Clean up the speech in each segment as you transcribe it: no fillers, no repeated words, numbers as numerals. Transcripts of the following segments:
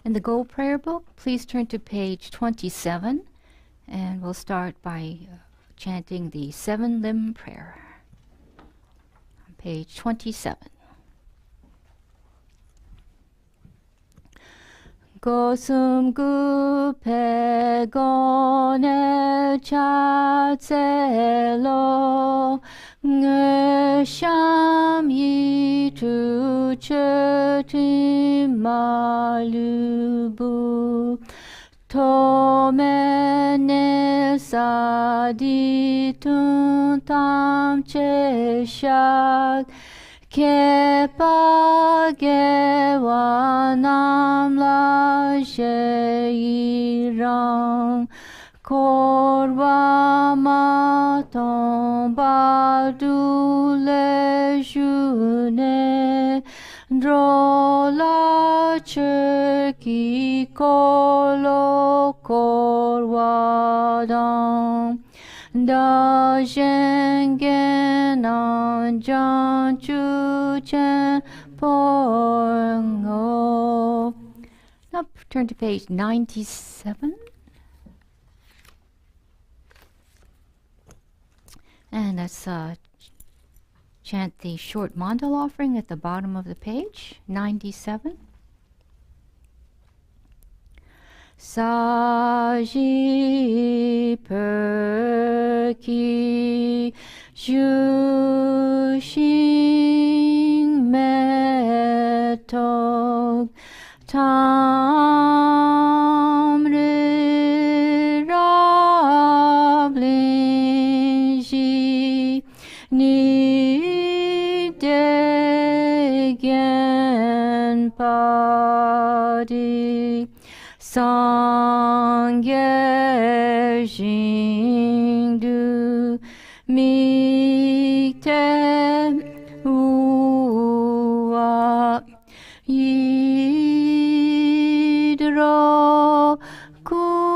In the Gold Prayer Book, please turn to page 27, and we'll start by chanting the 7-limb prayer. On page 27. Gosum gupe gone chatselo ngesham yitu chetim malubu tomene saditun tam cheshak Kepa gewanam la sheirang korwa maton badule june drola cheki kolo korwa dang Da zhengen an jan chu chen porngo. Now turn to page 97. And let's chant the short mandala offering at the bottom of the page, 97. Saji perki jushin metog tamri rablinji ni degen padi Sangye Jingdu Mikte Uwa Yidro Kunam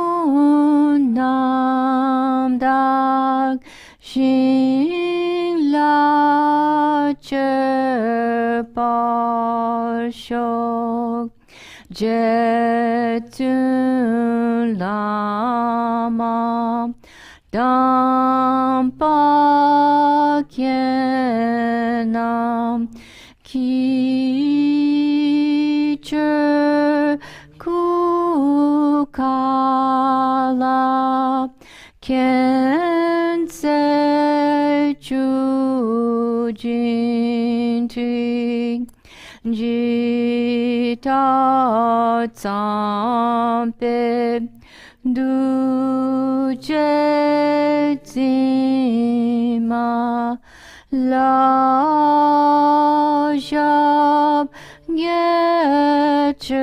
Dag Jingla Cherpashok Jetun Lama Dampa Kyenam Kicher Kukala Kense Chujinti Jita tsampe duche zima la jab gecherki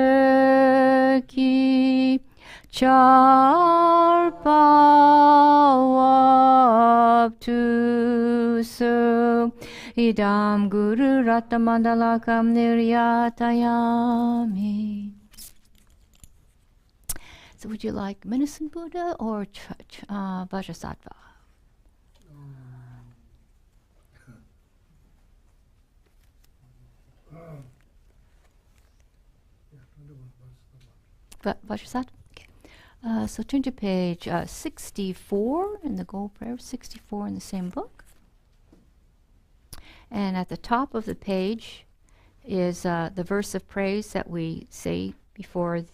charpawab tu su Idam Guru Ratamandalakam Niryatayami. So would you like Medicine Buddha or Vajrasattva? Vajrasattva? Okay. So turn to page 64 in the Gold Prayer, 64 in the same book. And at the top of the page is the verse of praise that we say before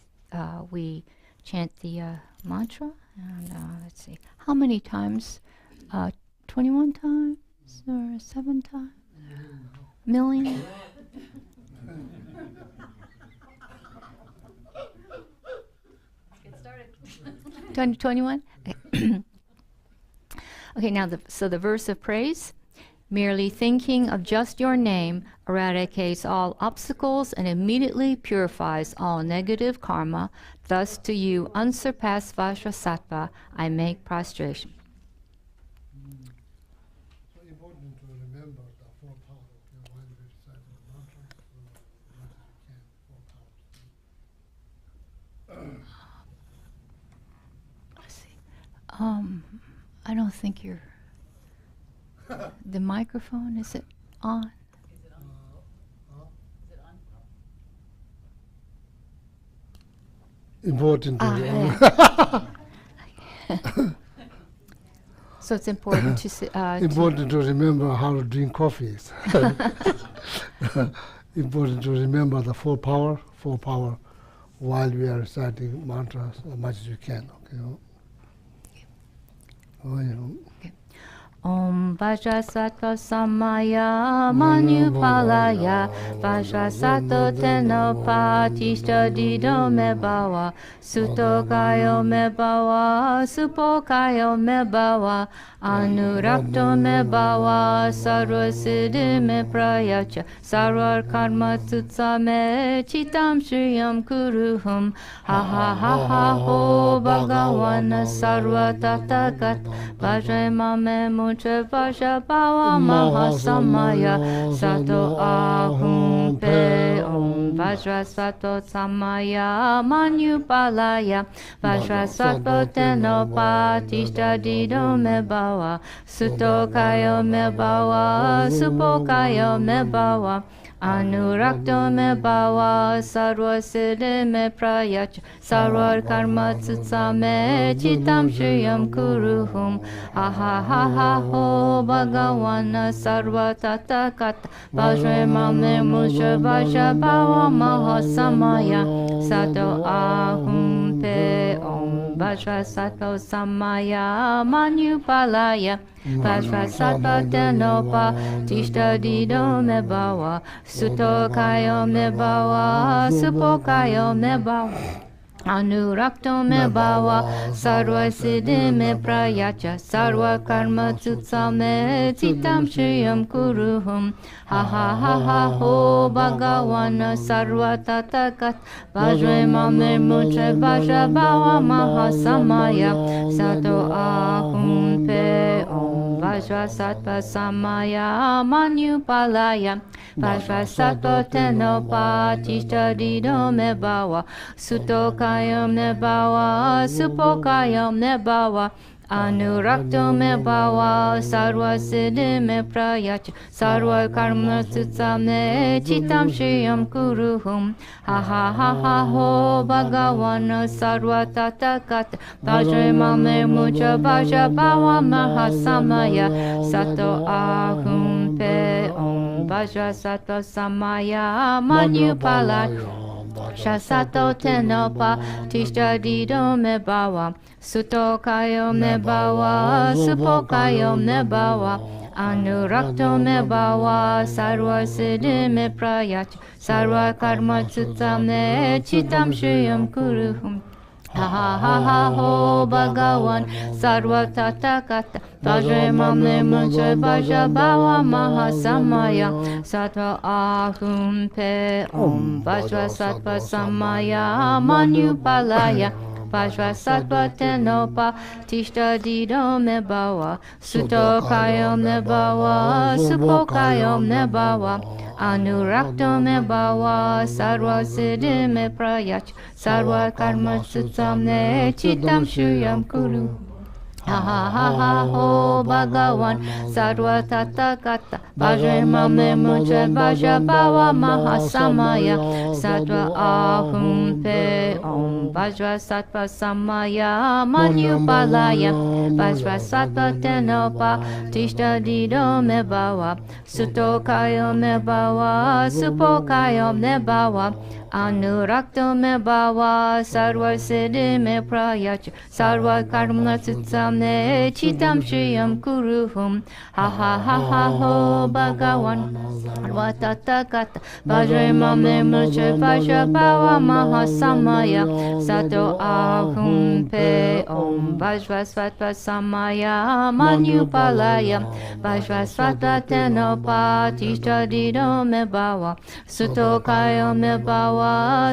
we chant the mantra. And let's see, how many times? 21 times or 7 times? Million? Get started. 21? Okay. Okay, now so the verse of praise. Merely thinking of just your name eradicates all obstacles and immediately purifies all negative karma. Thus to you, unsurpassed Vajrasattva, I make prostration. So important to remember the 4 powers while we recite the mantra, so much as you can, 4 powers. Let's see. I don't think you're... The microphone, is it on? Is it on? Is it on? important to So it's important to important to remember how to drink coffee. Important to remember the full power while we are reciting mantras as much as you can. Okay. Oh, you know. Okay. Om Vajrasattva Sammaya Manupalaya Vajrasattva Tenopa Tishta Dido Me Bhava Sutokayo Me Bhava Supokayo Me Bhava Anurakto Me Bhava Sarva Siddhi Me Prayacha Sarva Karma Tutsa Me Chitam Shriyam Kuruhum Ha ha ha ha ho Bhagavana Sarva Tatakat Vajrema Me Mucha Vaja Bhava Mahasamaya Sato Ahum Pe Om Vajrasattva Sammaya Manupalaya Vajrasattva Tenopa Tishta Dido Me Bhava Sutokayo Me Bhava Supokayo Me Bhava Anurakto Me Bhava Sarva Siddhi Me Prayacha Sarva Karma Tutsa Me Chitam Shriyam Kuruhum Ha ha ha ha ho Bhagavana Sarva Tatakata Vajrema Me Musha Vaja Bhava Mahasamaya Sato Ahum Pe Om Vajrasattva Sammaya Manupalaya Vajrasattva Tenopa Tishta Dido Me Bhava Sutokayo Me Bhava Supokayo Me Bhava Anurakto Me Bhava Sarva Siddhi Me Prayacha Sarva Karma Tutsa Me Chitam Shriyam Kuruhum Ha ha ha ha ho Bhagavana Sarva Tatakat Vajrema Me Mucha Vaja Bhava Mahasamaya Sato Ahum Pe Om Vajrasattva Sammaya Manupalaya Vajrasattva Tenopa Tishta Dido Me Bhava Sutokayo Me Bhava Supokayo Me Bhava Anurakto Me Bhava Sarva Siddhi Me Prayacha Sarva Karma Tutsa Me Chitam Shriyam Kuruhum Ha ha ha ha ho Bhagavana Sarva Tatakata Vajrema Me Mucha Vaja Bhava Mahasamaya Sato Ahum Pe Om Vajrasattva Sammaya Manupalaya Shasato Tenopa Tishta Dido Me Bhava Sutokayo Me Bhava Supokayo Me Bhava Anurakto Me Bhava Sarva Siddhi Me Prayacha Sarva Karma Tutsa Me Chitam Shriyam Kuruhum Ha ha ha ha ho Bhagavan Sarva Tatakata Vajrema Me Mucha Vaja Bhava Mahasamaya Sattva Ahum Pe Om Vajrasattva Sammaya Manupalaya Vajrasattva Tenopa Tishta Dido Me Bhava Sutokayo Me Bhava Supokayo Me Bhava Anurakto Me Bhava Sarva Siddhi Me Prayacha Sarva Karma Tutsa Me Chitam Shriyam Kuru Ha ha ha ha ho Bhagavan Sarva Tatakata Vajrema Me Mucha Vaja Bhava Mahasamaya Sattva Ahum Pe Om Vajrasattva Sammaya Manupalaya Vajrasattva Tenopa Tishta Dido Me Bhava Sutokayo Me Bhava Supokayo Me Bhava Anurakto Me Bhava Sarva Siddhi Me Prayacha Sarva Karma Tutsa Me Chitam Shriyam Kuruhum Ha ha ha ha ho Bhagavan Sarva Tatakata Vajrema Me Mucha Vaja Bhava Mahasamaya Sato Ahum Pe Om Vajrasattva Sammaya Manupalaya Vajrasattva Tenopa Tishta Dido Me Bhava Sutokayo Me Bhava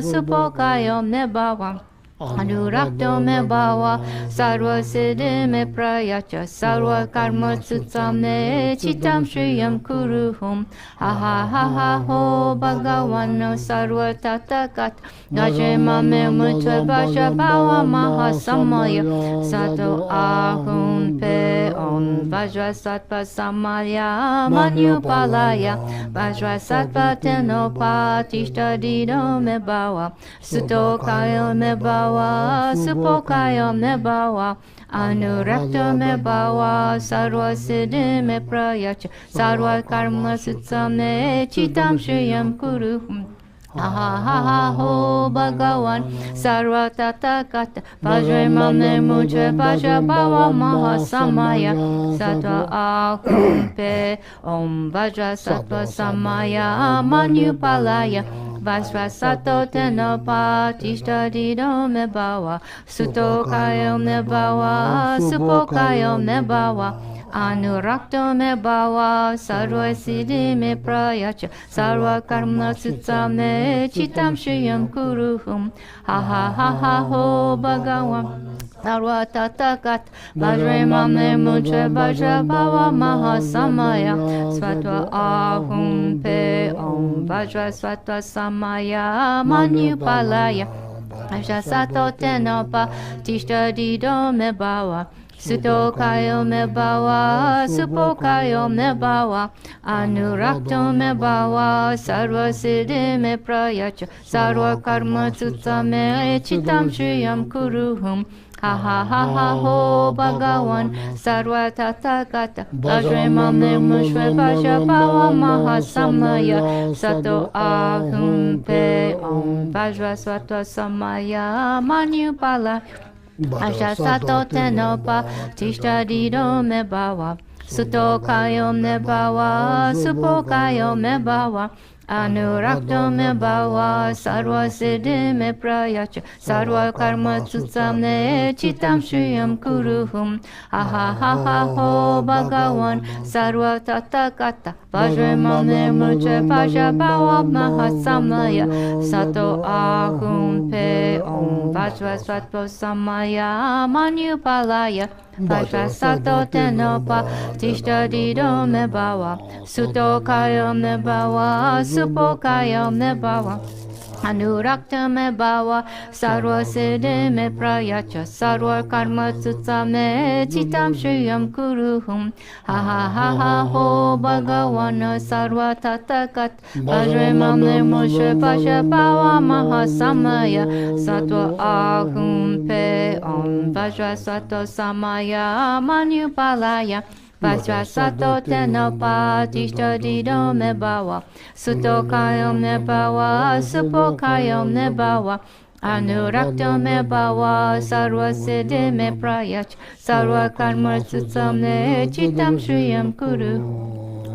Supokayo Me Bhava Anurakto Me Bhava Sarva Siddhi Me Prayacha Sarva Karma Tutsa Me Chitam Shriyam Kuruhum Ha ha ha ha ho Bhagavana Sarva Tatakat Vajrema Me Mucha Vaja Bhava Mahasamaya Sato Ahum Pe Om Vajrasattva Sammaya Manupalaya Vajrasattva Tenopa Tishta Dido Me Bhava Sutokayo Me Bhava bhava, supokaya me bhava, anurakta me bhava, sarva siddhi me prayacha, sarva karma sutsame, chitam shriyam kuru. Ha ha ha ha ho Bhagavan Sarva Tathagata Vajramane Mucha Bhaja Bhava Mahasamaya Sattva Ahumpe Om Vajra Sattva Samaya Manupalaya Vajra Sato Tenopa Tishtadido Me Bhava Sutokayo Me Bhava Supokayo Me Bhava Anurakta me bhava, sarva siddhi me prayacha, sarva karma sutsame, chitam shriyam kuruhum. Ha ha ha ha ho Bhagavan. Sarva Tathagata Vajramane Mucha Bhaja Bhava Mahasamaya Svatva Ahumpe Om Vajra Svatva Samaya Manupalaya Vajra Sato Tenopa Tishtadido me bhava Sutokayo me bhava, supokayo me bhava, anurakto me bhava, sarva siddhi me prayacha, sarva karma sutsame, chitam shriyam kuruhum. Ha ha ha ha ho Bhagavan, sarva tathagata, vajramane mushva bhaja bhava mahasamaya, sato ahumpe om vajra svatva samaya manupala. Asha sato tenopa tishtadido me bhava Sutokayo me bhava Supokayo me bhava Anurakto me bhava Sarva siddhi me prayacha Sarva karma sutsame Chitam shriyam kuruhum. Ha ha ha ha ho Bhagavan Sarva tathagata Vajramane mucha bhaja bhava mahasamaya Sato ahumpe Om vajra svatva samaya manupalaya Vajra sato tenopa tishtadido me bhava Sutokayo me bhava Supokayo me bhava Anurakta me bhava sarva siddhi me prayacha sarva karma sutsame chitam shriyam kuruhum. Ha ha ha ha ho Bhagavan sarva tathagata vajramane mucha bhaja bhava mahasamaya sattva ahumpe om vajra sato samaya manupalaya Vajra sato tenopa tishtadido me bhava Sutokayo me bhava Supokayo me bhava Anurakta me bhava sarva siddhi me prayacha sarva karma sutsame chitam shriyam kuru.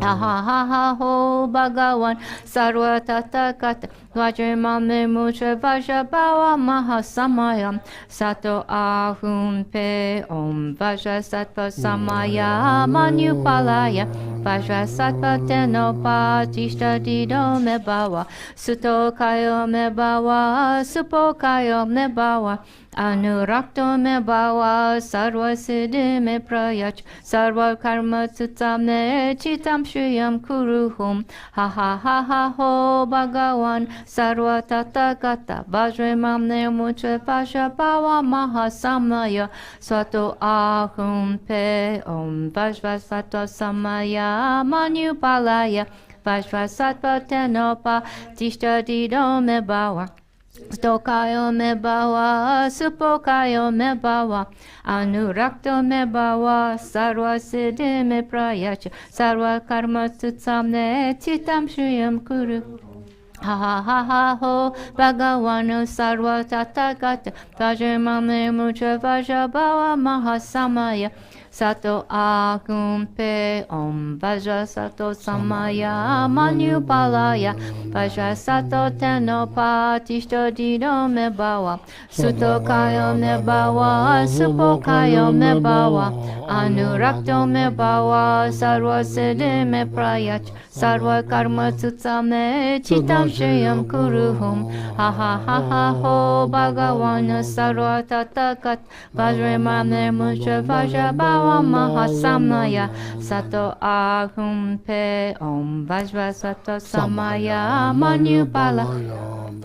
Ha ha ha ha ho Bhagavan sarva tathagata vajramane mucha bhaja bhava mahasamaya sato ahumpe om vajra sattva samaya manupalaya vajra sattva tenopa tishtadido me bhava sutokayo me bhava supokayo me bhava anurakto me bhava sarva siddhi me prayacha sarva karma sutsame chitam shriyam kuruhum. Ha ha ha ha ho Bhagavan sarva tathagata vajramane mucha bhaja bhava mahasamaya sato ahumpe om vajra sattva samaya manupalaya vajra sattva tenopa tishtadido me bhava Stokayo me bhava, supokayo me bhava, anurakto me bhava, sarva siddhi me prayacha, sarva karma sutsame, chitam shriyam kuru. Ha ha ha ha ho Bhagavan sarva tathagata vajramane mucha bhaja bhava mahasamaya sato ahumpe om vajra sato samaya manupalaya vajra sato tenopa tishtadido me bhava sutokayo me bhava supokayo me bhava anurakto me bhava sarva siddhi me prayacha sarva karma sutsame chitam shriyam kuruhum. Ha ha ha ha ho Bhagavan sarva tathagata vajramane mucha bhaja bhava mahasamaya sato ahumpe om vajra sato samaya manupala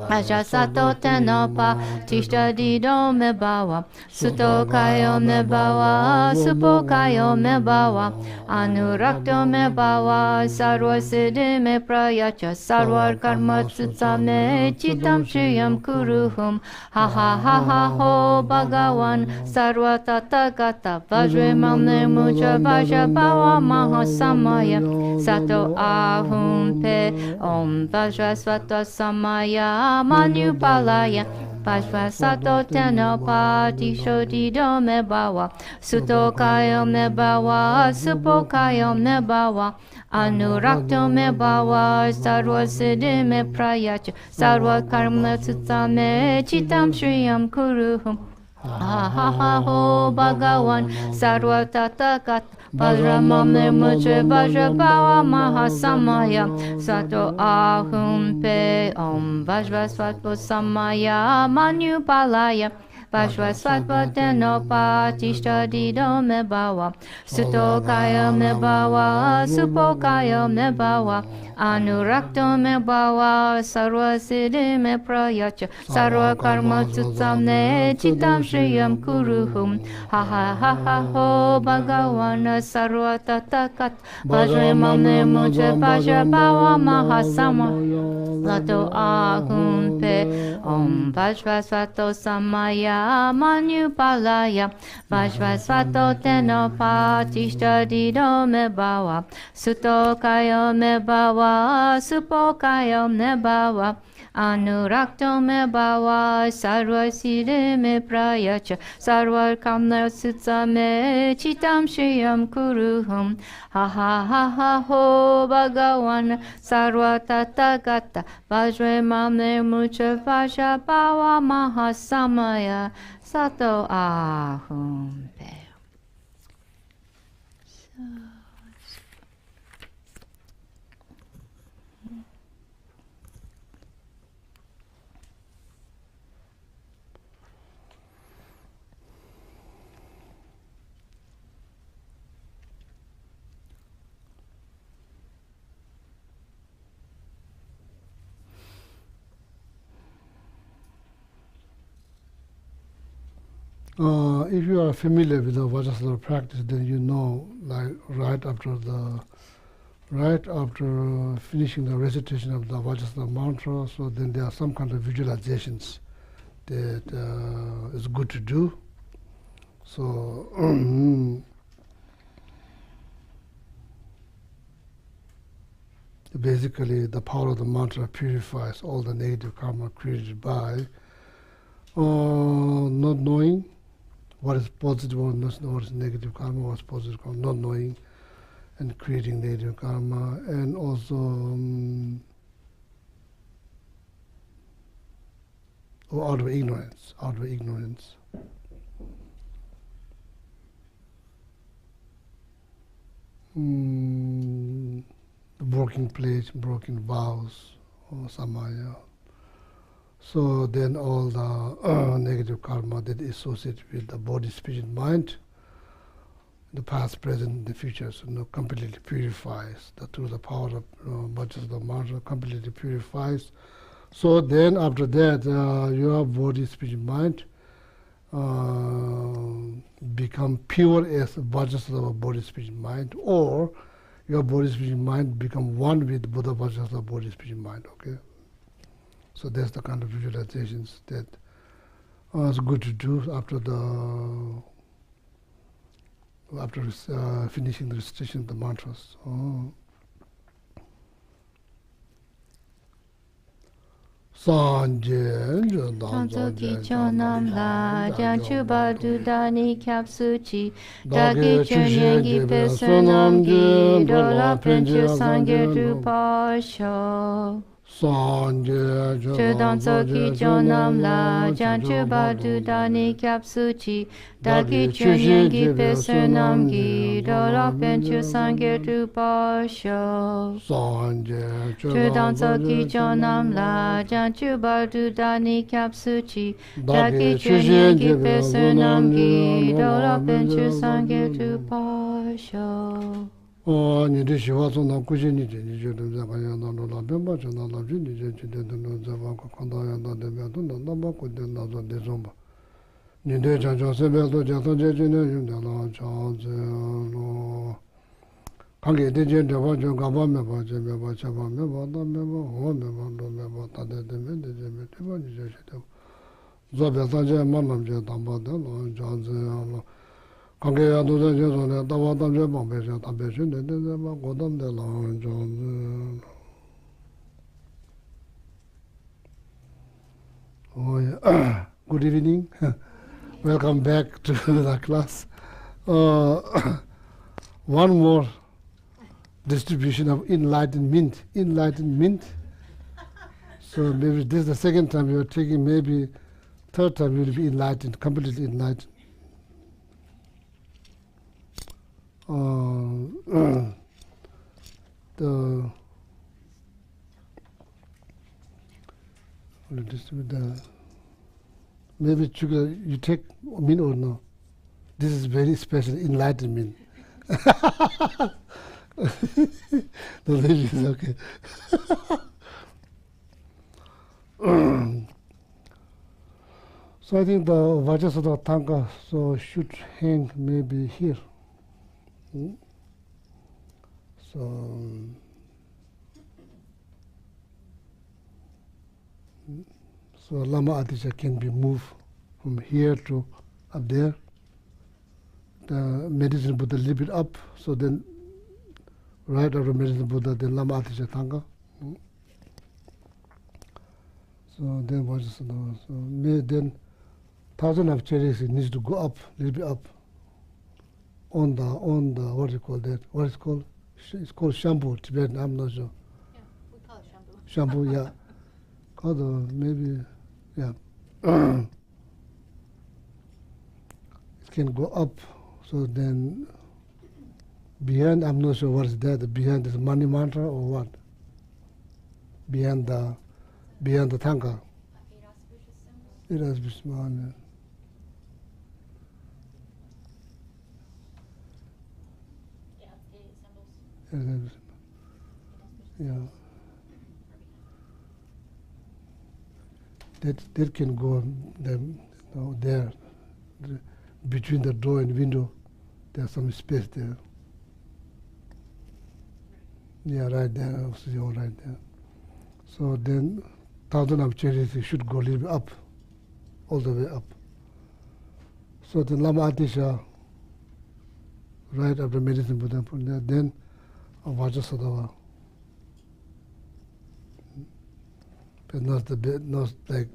Vaja sato tenopa tishta dido me bawa suto kayo me bawa supo kayo me bawa anurakto me bawa sarva siddhi me prayacha sarvar karma tsutsame chitam shriyam kuruhum ha ha ha ha ho bhagavan sarva tathagata vajre mamne mucha vaja bawa mahasamaya sato ahum pe om vajra svato samaya Manupalaya Pashvasato Tenopati Shodido me bawa Sutokayom me bawa Supokayom me bawa Anurakto me bawa Sarva Siddhi me prayacha Sarva karma tsutame Chitam shriyam kuruhum ha ha ha ho bhagavan sarva tathagata Vajramamne muche vajrabawa mahasamaya sato ahum pe om vajrasvatva samaya manupalaya Vajrasvatva tenopa tishta dido me bawa suto kaya me bawa supo kaya me bawa anurakto me bawa sarva siddhi me prayacha sarva karma tsutsame chitam shriyam kuruhum ha ha ha ha ho bhagavan sarva tathagata vajramamne mucha vajrabawa mahasama lato ahum pe om vajrasvato samaya manupalaya vajrasvato tenopa tishta dido me bawa suto kaya me bawa supo kaya me bawa anurakto me bawa sarva siddhi me prayacha sarva kamna tsutsame chitam shriyam kuruhum ha ha ha ha ho bhagavan sarva tathagata vajramamne mucha vaja bawa mahasamaya sato ahum pe. If you are familiar with the Vajrasattva practice, then you know, like right after finishing the recitation of the Vajrasattva mantra, so then there are some kind of visualizations that is good to do. So basically, the power of the mantra purifies all the negative karma created by not knowing what is positive or what is negative karma, what is positive karma, not knowing and creating negative karma, and also out of ignorance. Broken pledge, broken vows, or samaya. So then all the negative karma that is associated with the body, spirit, mind, the past, present, the future, so completely purifies. Through the power of Vajrasattva mantra, completely purifies. So then after that, your body, spirit, mind become pure as Vajrasattva body, spirit, mind, or your body, spirit, mind become one with Buddha Vajrasattva body, spirit, mind. Okay. So that's the kind of visualizations that is good to do after finishing the recitation of the mantras. Sanje Tanzoki chonam la janchu badu dani kyapsuchi dagi chunyengi pesunam gi dola penchu sangye drupasho. Chudansoki chonam la janchu badu dani kyapsuchi dagi chunyengi pesunam gi dola penchu sangye drupasho. Chudansoki chonam la janchu badu dani kyapsuchi dagi chunyengi pesunam gi dola penchu sangye drupasho. 니들 시와서 나 꾸준히 이제 좀 자가야 나도 라변바 전화 라지 이제 지대는 자가 간다야 나되면도 나만 고대 나도 되좀 봐. 니들 자자세면도 자선제지는 윤다나 자제로 관계 대전 대화 좀 가봐면 봐 제면 봐 잡으면 봐다면 뭐 오면 봐도 다되면 되면 대번 이제 저배사제 만남제 담바다 자제로 관계야 도전에서는 다와담제 방배자 담배신 되는데만 고담되는 좀 Good evening. Welcome back to the class. One more distribution of enlightenment. Enlightenment. So maybe this is the second time you are taking, maybe third time you will be enlightened, completely enlightened. Maybe you take mean or no. This is very special enlightenment. The lady is okay. So I think the Vajrasattva Tanka should hang maybe here. So Lama Atisha can be moved from here to up there. The Medicine Buddha a little bit up, so then right after Medicine Buddha, then Lama Atisha Thanga. So then Vajrasattva. So then thousand of cherries needs to go up, a little bit up. On the what do you call that? What is it called? It's called shampoo, Tibetan. I'm not sure. Yeah, we call it shampoo. Shampoo, yeah. Called maybe, yeah. It can go up. So then, behind, I'm not sure what is that. Behind is money mantra or what? Behind the tanka. Eight auspicious symbols. It has been small. Yeah. That can go there. Between the door and window, there's some space there. Yeah, right there. Right there. So then, thousand of cherries should go a little bit up, all the way up. So the Lama Atisha, right after Medicine Buddha, then Vajrasattva. But not like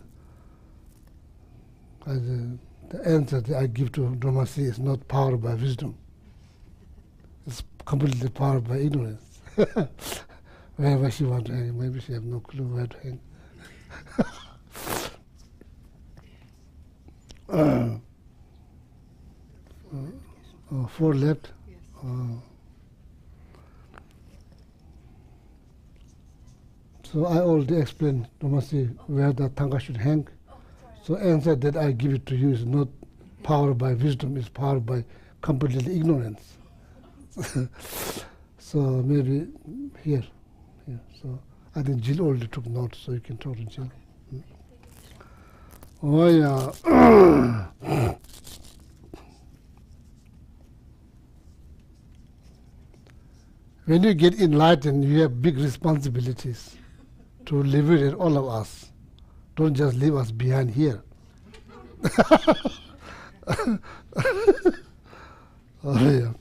the answer that I give to Dhamasi is not powered by wisdom. It's completely powered by ignorance. Wherever she wants to hang, maybe she has no clue where to hang. 4 left. Yes. So I already explained, Dhamasi, where the Tanka should hang. So answer that I give it to you is not powered by wisdom, it's powered by completely ignorance. So maybe here. So I think Jill already took notes, so you can talk to Jill. Oh yeah. When you get enlightened, you have big responsibilities to liberate all of us. Don't just leave us behind here. Oh, yeah.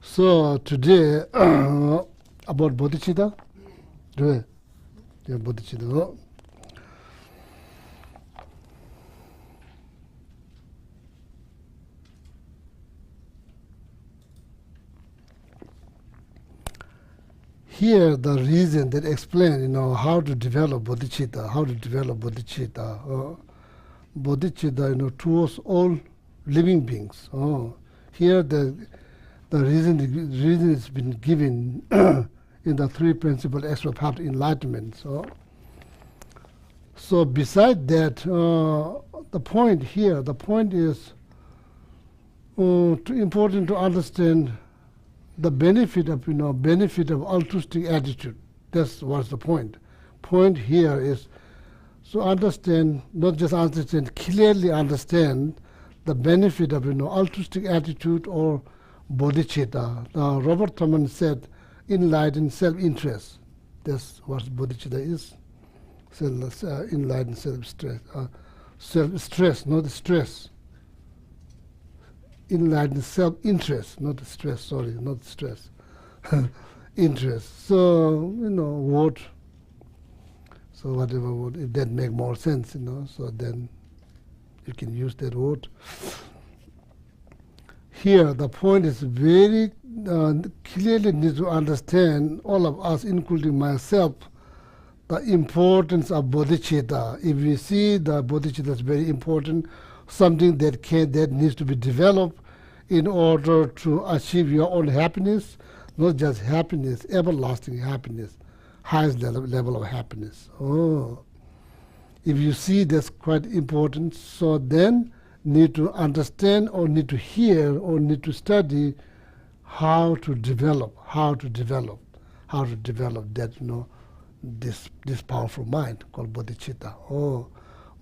So today, about bodhicitta. Yeah, bodhicitta. Here, the reason that explain, how to develop bodhicitta, bodhicitta, towards all living beings. Here, the reason has been given in the 3 principal aspects of path to enlightenment. So beside that, the point is important to understand the benefit of altruistic attitude. That's what's the point. Point here is to understand, not just understand, clearly understand the benefit of altruistic attitude or bodhicitta. Now, Robert Thurman said, enlightened self-interest. That's what bodhicitta is. Enlightened self-stress. Self-stress, not stress. Enlightened self-interest, not stress, sorry, not stress. Interest. So, word. So whatever word, if that make more sense, so then you can use that word. Here, the point is very clearly need to understand, all of us, including myself, the importance of bodhicitta. If we see the bodhicitta is very important, something that needs to be developed in order to achieve your own happiness, not just happiness, everlasting happiness, highest level of happiness. Oh, if you see that's quite important, so then need to understand or need to hear or need to study how to develop that, this powerful mind called bodhicitta. Oh,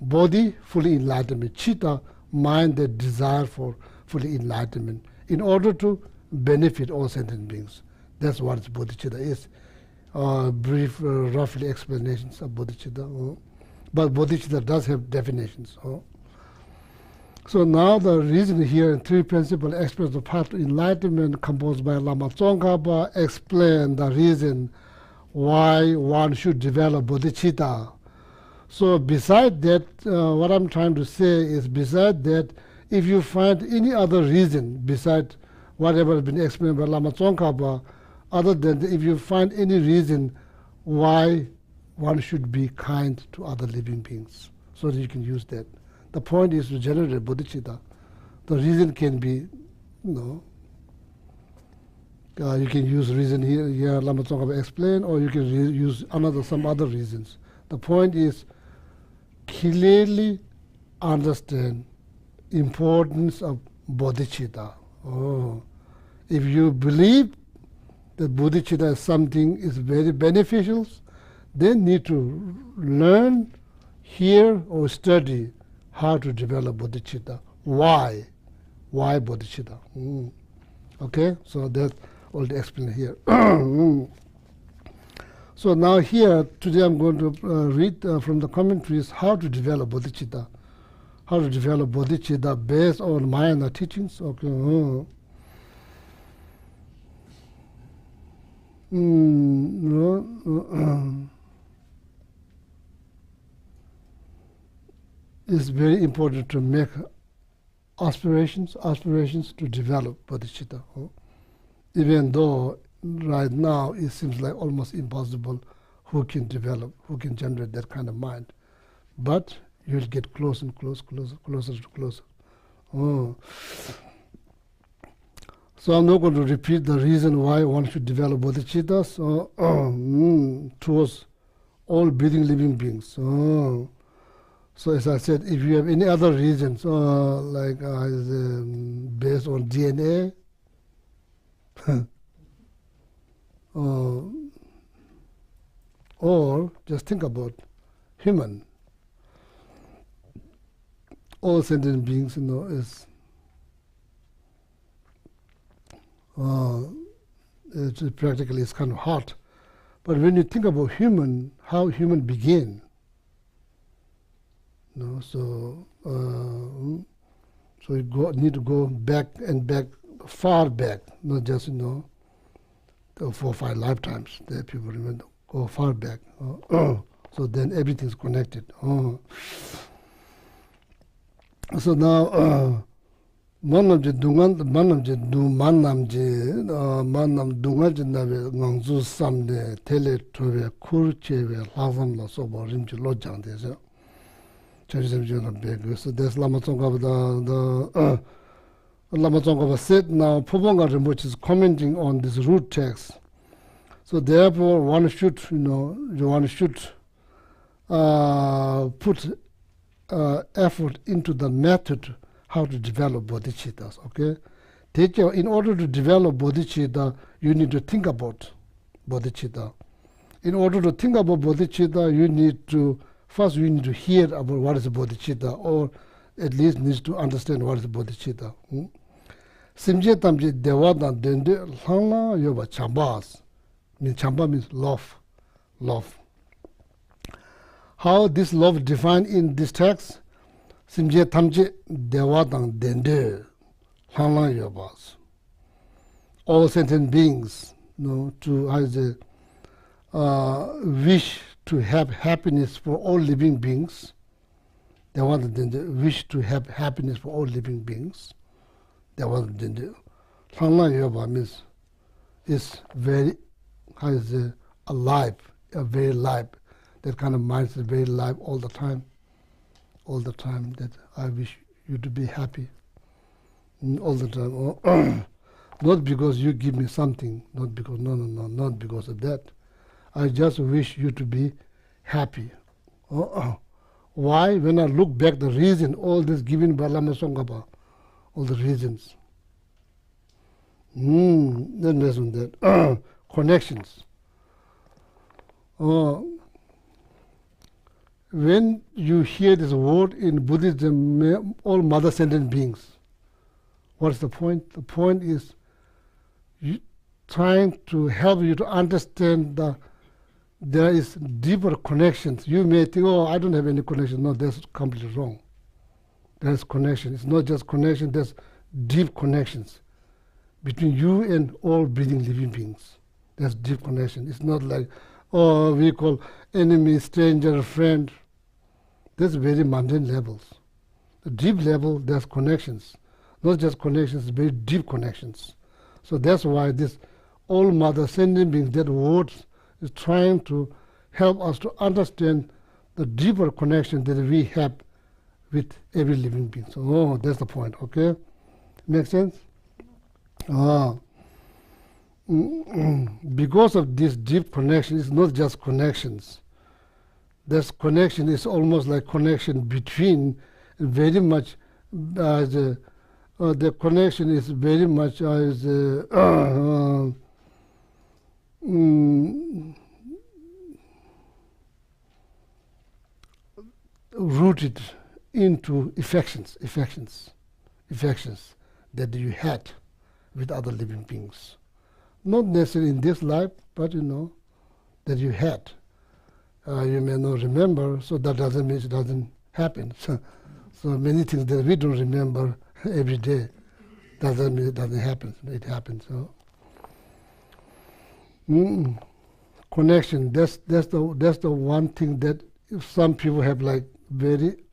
body, fully enlightenment. Citta, mind, that desire for fully enlightenment in order to benefit all sentient beings. That's what bodhicitta is. Brief, roughly explanations of bodhicitta. Oh. But bodhicitta does have definitions. Oh. So now the reason here in three principal aspects of path to enlightenment composed by Lama Tsongkhapa explain the reason why one should develop bodhicitta. So beside that, what I'm trying to say is, beside that, if you find any other reason beside whatever has been explained by Lama Tsongkhapa, other than if you find any reason why one should be kind to other living beings, so that you can use that. The point is to generate bodhicitta. The reason can be, you can use reason here Lama Tsongkhapa explained, or you can use some other reasons. The point is clearly understand importance of bodhicitta. Oh, if you believe that bodhicitta is something is very beneficial, then need to learn, hear, or study how to develop bodhicitta. Why? Why bodhicitta? Okay, so that's all the explanation here. So now here, today I'm going to read from the commentaries how to develop bodhicitta. How to develop bodhicitta based on Mahayana teachings. Okay. It's very important to make aspirations to develop bodhicitta. Even though right now it seems like almost impossible, who can generate that kind of mind. But you'll get closer and closer to closer. Oh. So I'm not going to repeat the reason why one should develop bodhicitta towards all breathing living beings. So as I said, if you have any other reasons, like based on DNA, or just think about human. All sentient beings, is practically it's kind of hard. But when you think about how human began, so you need to go back and back, far back, not just 4 or 5 lifetimes. That people remember, go far back. So then everything's connected. So now manam dungal nabe ngangzu samne tele towe kurchewe lazam la so borim ji lojang de so. So there's Lama Tsongkhapa, Lama Tsongkhapa said now Phobanga Rinpoche is commenting on this root text. So therefore one should, put effort into the method how to develop bodhicittas, okay? In order to develop bodhicitta, you need to think about bodhicitta. In order to think about bodhicitta, you need to hear about what is bodhicitta, or at least needs to understand what is bodhicitta. Simje tamje dewadan dende lhangla yoba chambas. Chamba means love. Love. How this love defined in this text? Simje tamje dewadan dende lhangla yobas. All sentient beings, to as a wish to have happiness for all living beings. They want to wish to have happiness for all living beings. They want to do. Sangla yoba means is very alive, very live. That kind of mind is very live all the time. All the time that I wish you to be happy. All the time. Not because you give me something, not because not because of that. I just wish you to be happy. Why? When I look back, the reason, all this given by Lama Tsongkhapa, all the reasons. Then listen that. Connections. When you hear this word in Buddhism, all mother sentient beings, what's the point? The point is trying to help you to understand there is deeper connections. You may think, I don't have any connection. No, that's completely wrong. There's connection. It's not just connection, there's deep connections between you and all breathing living beings. There's deep connection. It's not like, we call enemy, stranger, friend. There's very mundane levels. The deep level, there's connections. Not just connections, very deep connections. So that's why this all mother sentient beings, that word is trying to help us to understand the deeper connection that we have with every living being. So, that's the point, okay? Make sense? Because of this deep connection, it's not just connections. This connection is almost like connection between, very much the connection is very much as rooted into affections that you had with other living beings. Not necessarily in this life, but that you had. You may not remember, so that doesn't mean it doesn't happen. So many things that we don't remember every day doesn't mean it doesn't happen. It happens. So. Connection. That's the one thing that some people have like very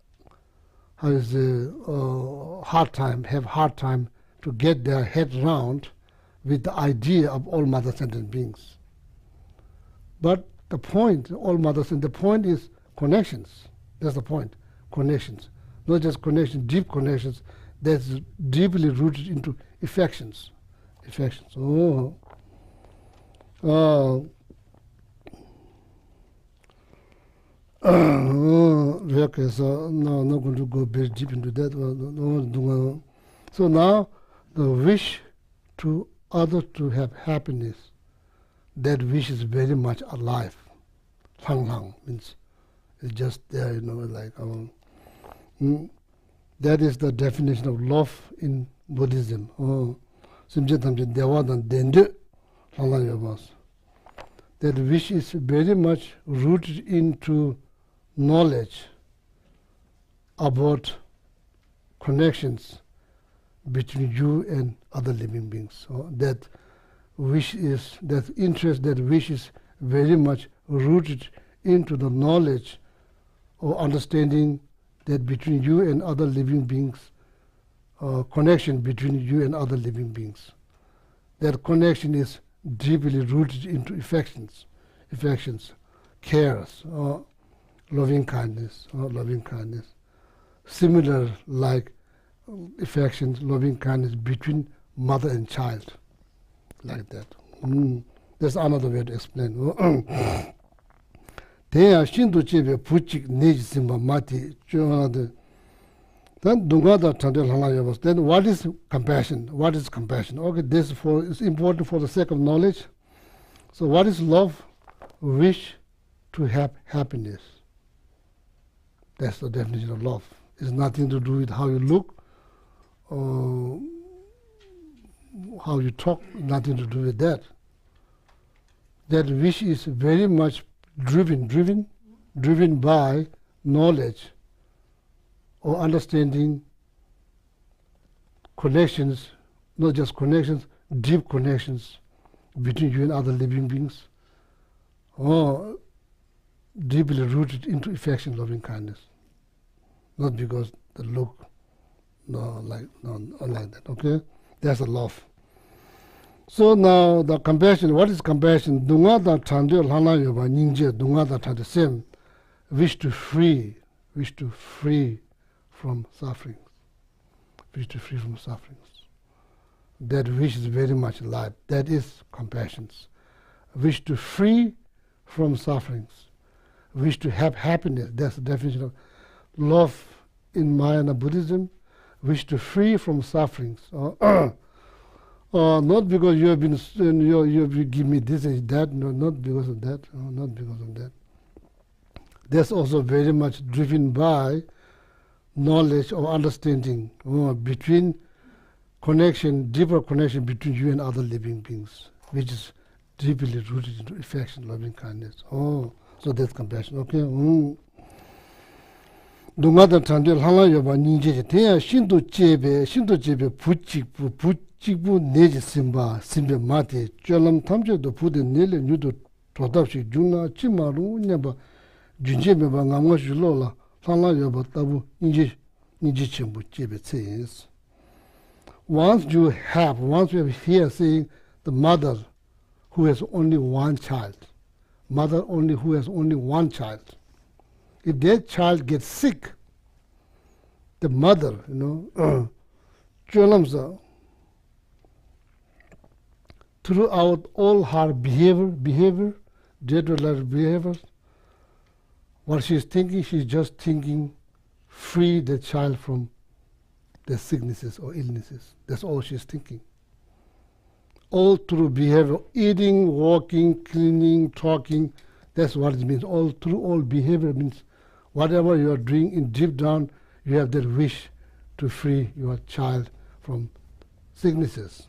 hard time to get their head round with the idea of all mother sentient beings. But the point, all mother sentient, the point is connections. That's the point. Connections. Not just connections, deep connections that's deeply rooted into affections. Okay, so now I'm not going to go very deep into that. So now the wish to others to have happiness, that wish is very much alive. Lang means it's just there, like that is the definition of love in Buddhism. That wish is very much rooted into knowledge about connections between you and other living beings. So that wish is, that interest, that wish is very much rooted into the knowledge or understanding that between you and other living beings, connection between you and other living beings. That connection is deeply rooted into affections, cares, loving kindness. Similar like affections, loving kindness between mother and child, like that. That's another way to explain. Teya shindu chebe puchik neji simba mati chunade Then Dungada Tandil Halayavas. Then what is compassion? What is compassion? Okay, this is important for the sake of knowledge. So what is love? Wish to have happiness. That's the definition of love. It's nothing to do with how you look or how you talk, nothing to do with that. That wish is very much driven by knowledge or understanding, connections, not just connections, deep connections between you and other living beings, or deeply rooted into affection, loving kindness. Not because the look, not like that, okay? That's a love. So now the compassion, what is compassion? Dunga da tandil hana yoba ningje, dunga da tandil same, wish to free from sufferings. Wish to free from sufferings. That wish is very much light. That is compassion. Wish to free from sufferings. Wish to have happiness. That's the definition of love in Mahayana Buddhism. Wish to free from sufferings. Not because you have been, you give me this and that. No, not because of that. Not because of that. That's also very much driven by knowledge or understanding between connection, deeper connection between you and other living beings, which is deeply rooted into affection, loving kindness. So that's compassion. Okay. Dungada tandil hala yoba ninje teya shinto chebe puchikbu neji simbe mate cholam tamche do pude nele nyudo todapshi juna chimaru nyaba junje meba ngamwa shulola hala yoba tabu ninje chembu chebe tseyes. Once you have here saying the mother who has only one child, mother only who has only one child. If that child gets sick, the mother, cholamsa, throughout all her behavior, day-to-day behavior, what she's thinking, she's just thinking, free the child from the sicknesses or illnesses. That's all she's thinking. All through behavior, eating, walking, cleaning, talking, that's what it means. All through all behavior means whatever you are doing in deep down, you have that wish to free your child from sicknesses.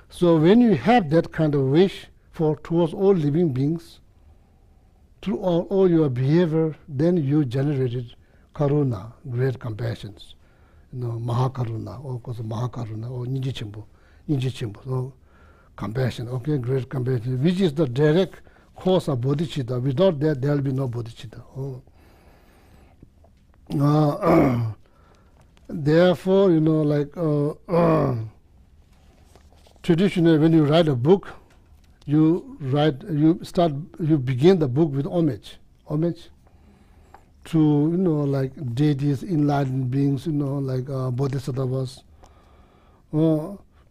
So when you have that kind of wish towards all living beings, through all your behavior, then you generated karuna, great compassions. Mahakaruna, or Mahakaruna, or Ninjichimbo. So compassion, okay, great compassion, which is the direct cause of bodhicitta. Without that, there will be no bodhicitta. Therefore, traditionally, when you write a book, you begin the book with homage to, deities, enlightened beings, bodhisattvas.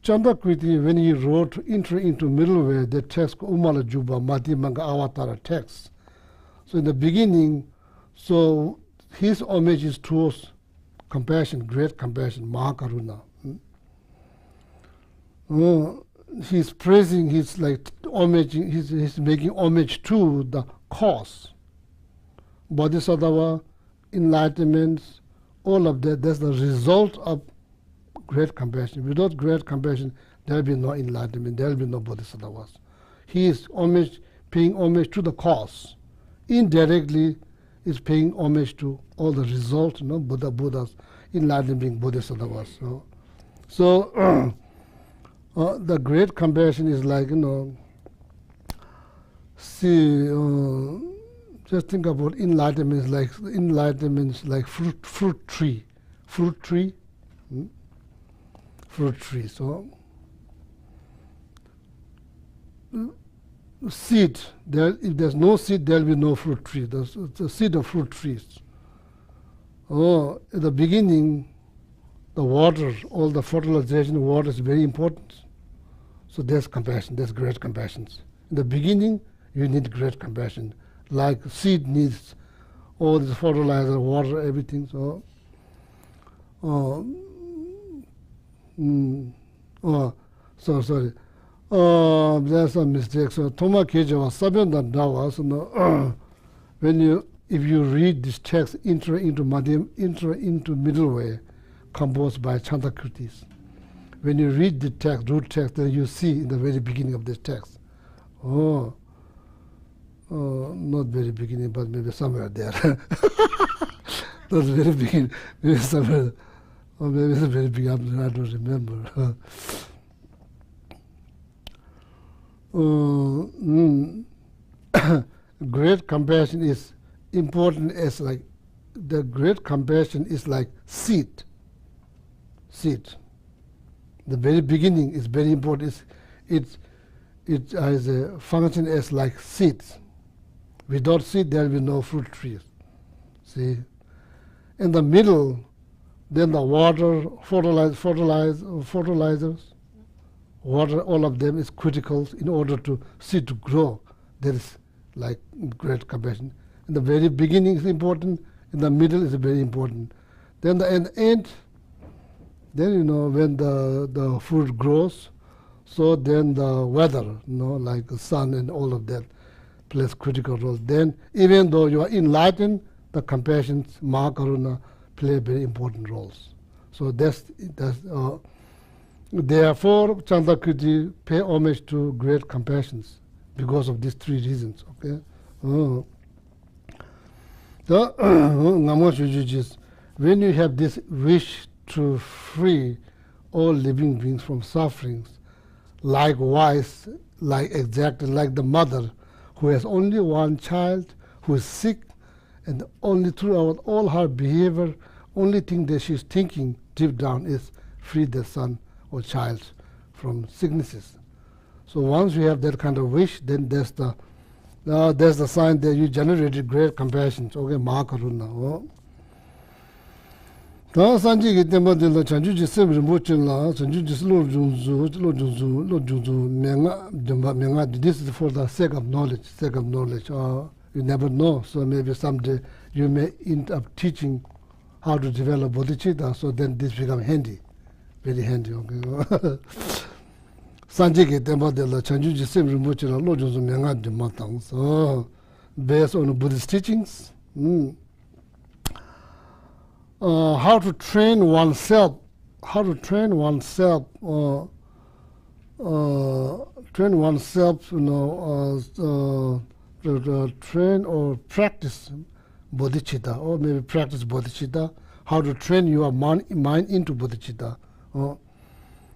Chandakriti, when he wrote Entry into Middleware, the text Umala Juba, Madhimanga Avatara text. So in the beginning, so his homage is towards compassion, great compassion, Mahakaruna. He's praising, he's making homage to the cause. Bodhisattva, enlightenment, all of that, that's the result of great compassion. Without great compassion, there will be no enlightenment, there will be no bodhisattvas. He is paying homage to the cause. Indirectly, is paying homage to all the results, Buddhas, enlightenment being bodhisattvas. So the great compassion is like, just think about enlightenment is like fruit tree. So seed, if there's no seed, there will be no fruit tree. There's the seed of fruit trees. At the beginning, the water, all the fertilization water is very important. So there's compassion, there's great compassion. In the beginning, you need great compassion. Like seed needs all this fertilizer, water, everything. So Sorry. There's a mistake. So Toma Keja was Sabyan Dawa. So if you read this text, intro into middle way, composed by Chantakritis. When you read the text, root text, then you see in the very beginning of this text. Not very beginning, but maybe somewhere there. Not very beginning, maybe somewhere, or maybe the very beginning. I don't remember. Great compassion is important as like the great compassion is like seed. The very beginning is very important. It has a function as like seeds. Without seed, there will be no fruit trees. See, in the middle, then the water, fertilizers, water, all of them is critical in order to seed to grow. There is like great compassion. In the very beginning is important. In the middle is very important. Then the end. Then when the fruit grows, so then the weather, like the sun and all of that, plays critical role. Then even though you are enlightened, the compassion, Mahakaruna, play very important roles. So therefore, Chandakriti pay homage to great compassions because of these three reasons. Okay. When you have this wish to free all living beings from sufferings, likewise, exactly like the mother who has only one child who is sick, and only throughout all her behavior, only thing that she's thinking deep down is free the son or child from sicknesses. So once you have that kind of wish, then there's the sign that you generated great compassion. Okay, Mahakaruna. Sanji Temodilla Chanjuji Sibri Muchilla, Chanjuji Menga. This is for the sake of knowledge. You never know, so maybe someday you may end up teaching how to develop bodhicitta, so then this becomes handy, very handy. Okay. Sanji Temodilla Chanjuji Sibri Muchilla, Lojunzu Menga Dimatang. So based on Buddhist teachings. How to train oneself, to train or practice bodhicitta, or maybe practice bodhicitta, how to train your mind into bodhicitta.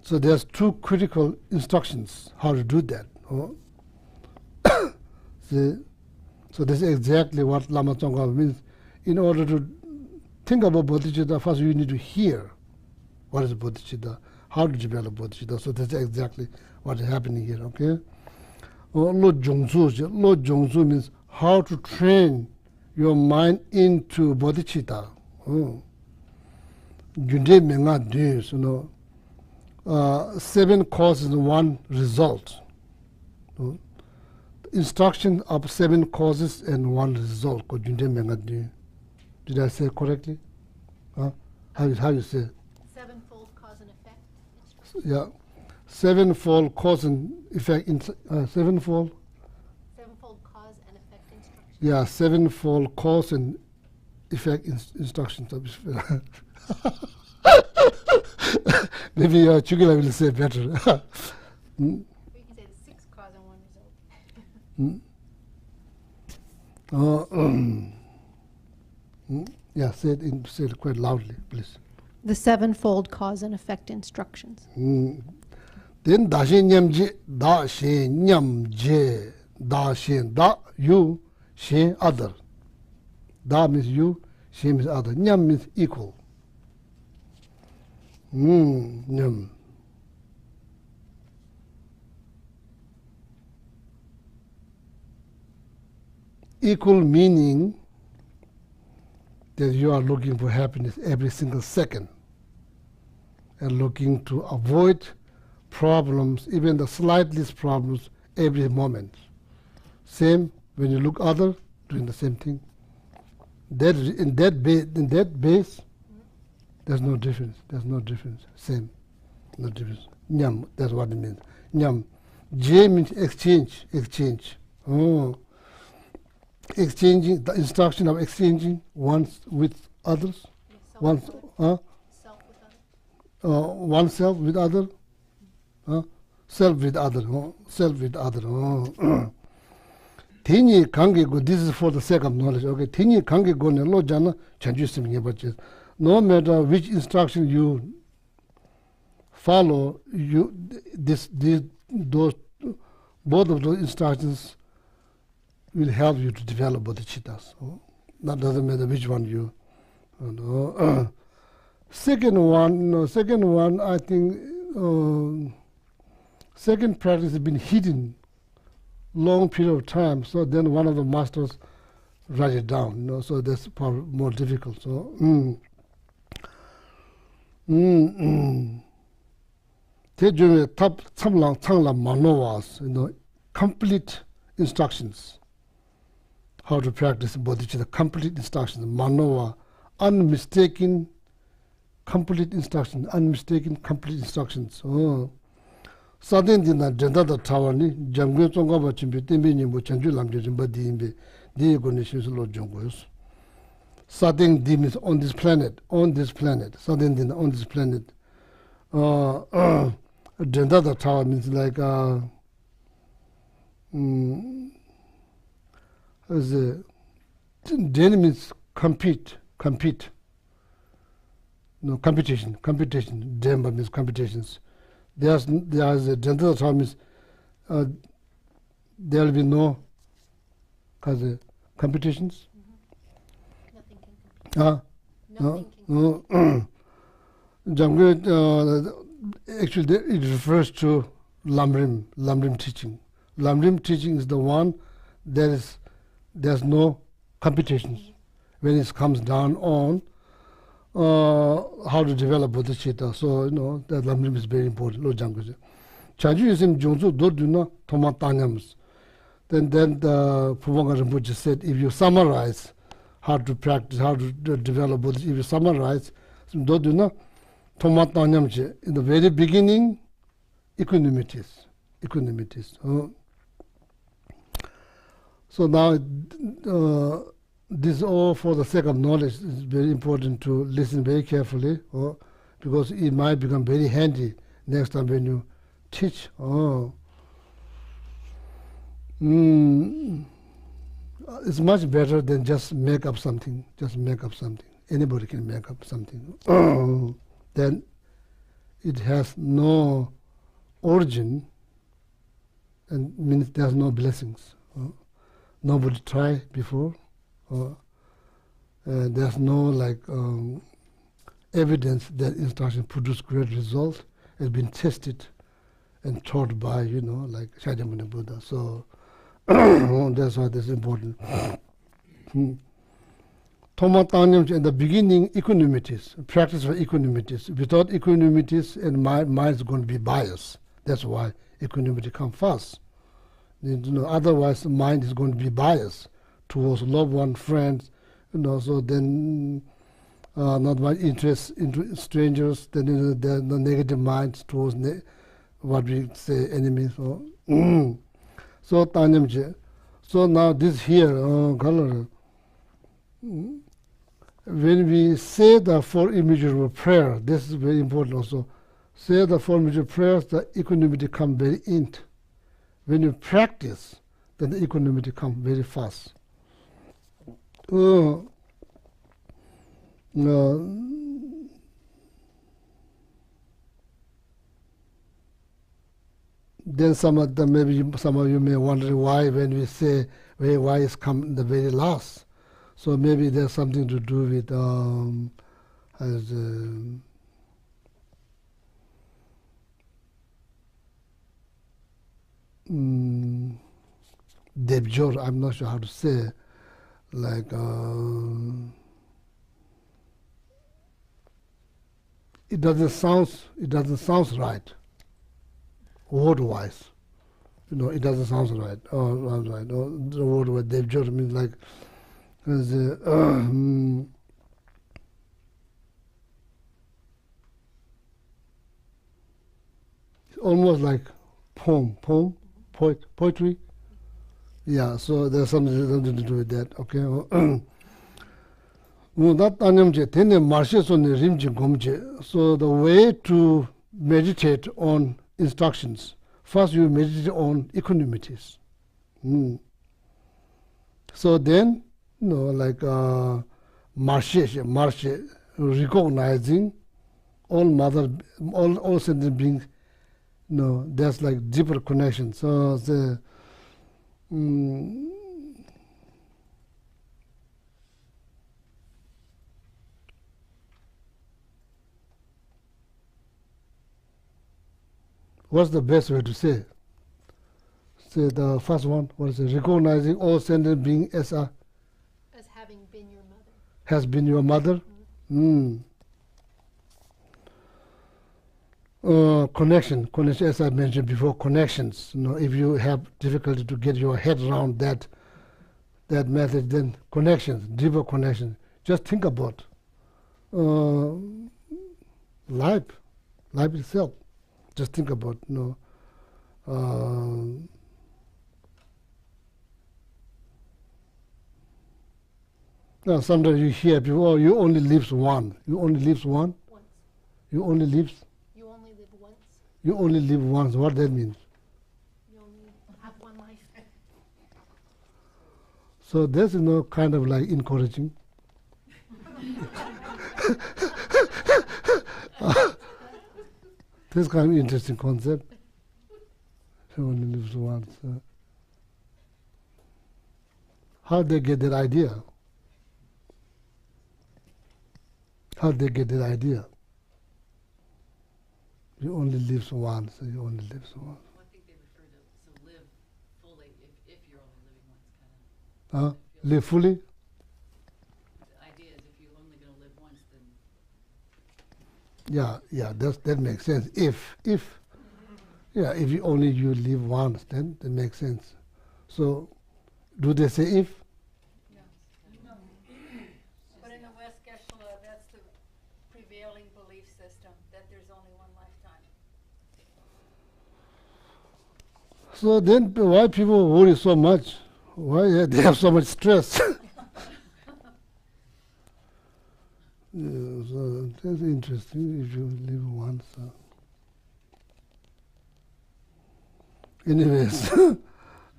So there's two critical instructions how to do that. See? So this is exactly what Lama Tsongkhapa means. In order to think about bodhicitta, first you need to hear what is bodhicitta, how to develop bodhicitta. So that's exactly what is happening here, okay? Lo Jongsu means how to train your mind into bodhicitta. Junde Menga Deus, 7 causes and 1 result. Instruction of 7 causes and 1 result. Junde Menga Deus. Did I say correctly? How you say? Sevenfold cause and effect. Yeah, sevenfold cause and effect. Sevenfold. Sevenfold cause and effect instructions. Yeah, sevenfold cause and effect instructions. Maybe Chugila will say better. We can say the 6 cause and 1 result. Yeah, say it quite loudly, please. The sevenfold cause and effect instructions. Then dashen nyamje, da you, she other. Da means you, she means other. Nyam means equal. Nyam. Equal meaning that you are looking for happiness every single second and looking to avoid problems, even the slightest problems, every moment. Same when you look other, doing the same thing. In that base, There's no difference. There's no difference. Same. No difference. Nyam, that's what it means. Nyam. J means exchange. Exchange. Oh. Exchanging, the instruction of exchanging ones with others. Once, oneself with other. Self with other. Self with other. Tini kange go, this is for the sake of knowledge. Okay. Tini kange go ne lo jana chanju sim ngebaches. No matter which instruction you follow, those both of those instructions will help you to develop bodhicittas. That doesn't matter which one you know. Second one, I think, second practice has been hidden long period of time. So then one of the masters write it down. You know, so that's probably more difficult. So. Te tab chamlang changla manowas, you know, complete instructions. How to practice bodhicitta, complete instructions, manowa, unmistaken, complete instructions, unmistaken, complete instructions. Sadin dina jenda da tawani, Jangwe Tsongkhapa chimbe, tembe nyingbo chanchu lamje rimba diimbe, diye goni shinsu lo jonggoyos. Sadin di means on this planet, Sadin dina on this planet. Jenda da tawa means like, Then means compete. No, competition. Demba means competitions. There's a general term means there will be no competitions. Nothing can compete. No. Actually, it refers to Lamrim teaching. Lamrim teaching is the one there's no competitions when it comes down on how to develop bodhicitta. So, you know, that Lamrim is very important. Lo Jangwe. Chanju Yisim Jongsu Doduna Toma Tanyams. Then the Pumanga Rinpoche said, if you summarize how to practice, how to develop bodhicitta, if you summarize, Doduna Toma Tanyams, in the very beginning, equanimities. So now, this all for the sake of knowledge is very important to listen very carefully, because it might become very handy next time when you teach. It's much better than just make up something. Anybody can make up something. Then it has no origin and means there's no blessings. Nobody tried before. There's no evidence that instruction produced great result. It's been tested and taught by, Shakyamuni Buddha. So that's why this is important. Tomatanyam in the beginning, equanimities, practice for equanimities. Without equanimities, and mind is going to be biased. That's why equanimity comes first. Otherwise, the mind is going to be biased towards loved one, friends, so then not much interest into strangers, then the negative minds towards what we say enemies. So Tanyamje. So now this here, color. When we say the four images of prayer, this is very important also. Say the four images of prayers, the equanimity comes very in. When you practice, then the equanimity comes very fast. Then some of you may wonder why when we say why is come the very last. So maybe there's something to do with Debjor, I'm not sure how to say, it doesn't sound right, word-wise. It doesn't sound right. Right. The word wise Debjor means almost like poetry. Yeah, so there's something to do with that. Okay. So the way to meditate on instructions, first you meditate on equanimities. So then, like marche, recognizing all sentient beings. There's like deeper connection. So the what's the best way to say? Say the first one. What is it? Recognizing all sentient beings as having been your mother. Has been your mother. Connection, as I mentioned before, connections. If you have difficulty to get your head around that method, then connections, deeper connections. Just think about life itself. Just think about, now sometimes you hear people, oh, you only live one. You only live one? Once. You only live? You only live once. You only live once. What that means? You only have one life. So that's, kind of like encouraging. This kind of interesting concept. You only live once. How they get that idea? How they get that idea? You only live once. You only live once. Well, I think they refer to live fully if you're only living once, kind of. Live fully? The idea is if you're only going to live once, then. Yeah, that makes sense. If you only live once, then that makes sense. So, do they say if? But in the West, Geshe, that's the prevailing belief system, that there's only one lifetime. So then why people worry so much? Why they have so much stress? So that's interesting if you live once. Anyways, you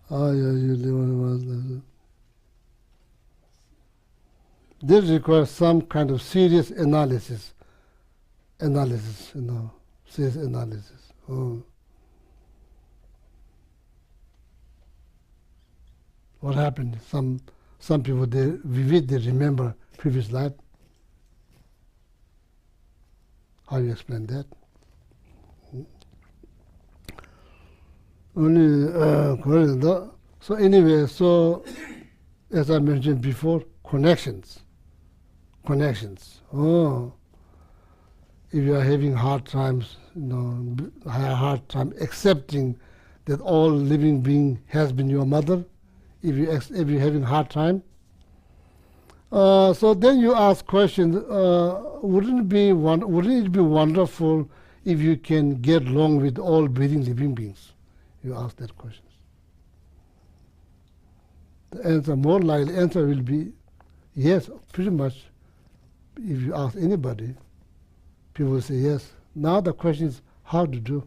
live once. This requires some kind of serious analysis. Serious analysis. What happened? Some people, they remember previous life. How do you explain that? So anyway, as I mentioned before, connections. Oh, if you are having hard times, hard time accepting that all living being has been your mother. If you're having hard time, so then you ask questions. Wouldn't it be wonderful if you can get along with all breathing living beings? You ask that question. The answer, more likely answer will be yes, pretty much. If you ask anybody, people will say yes. Now the question is how to do.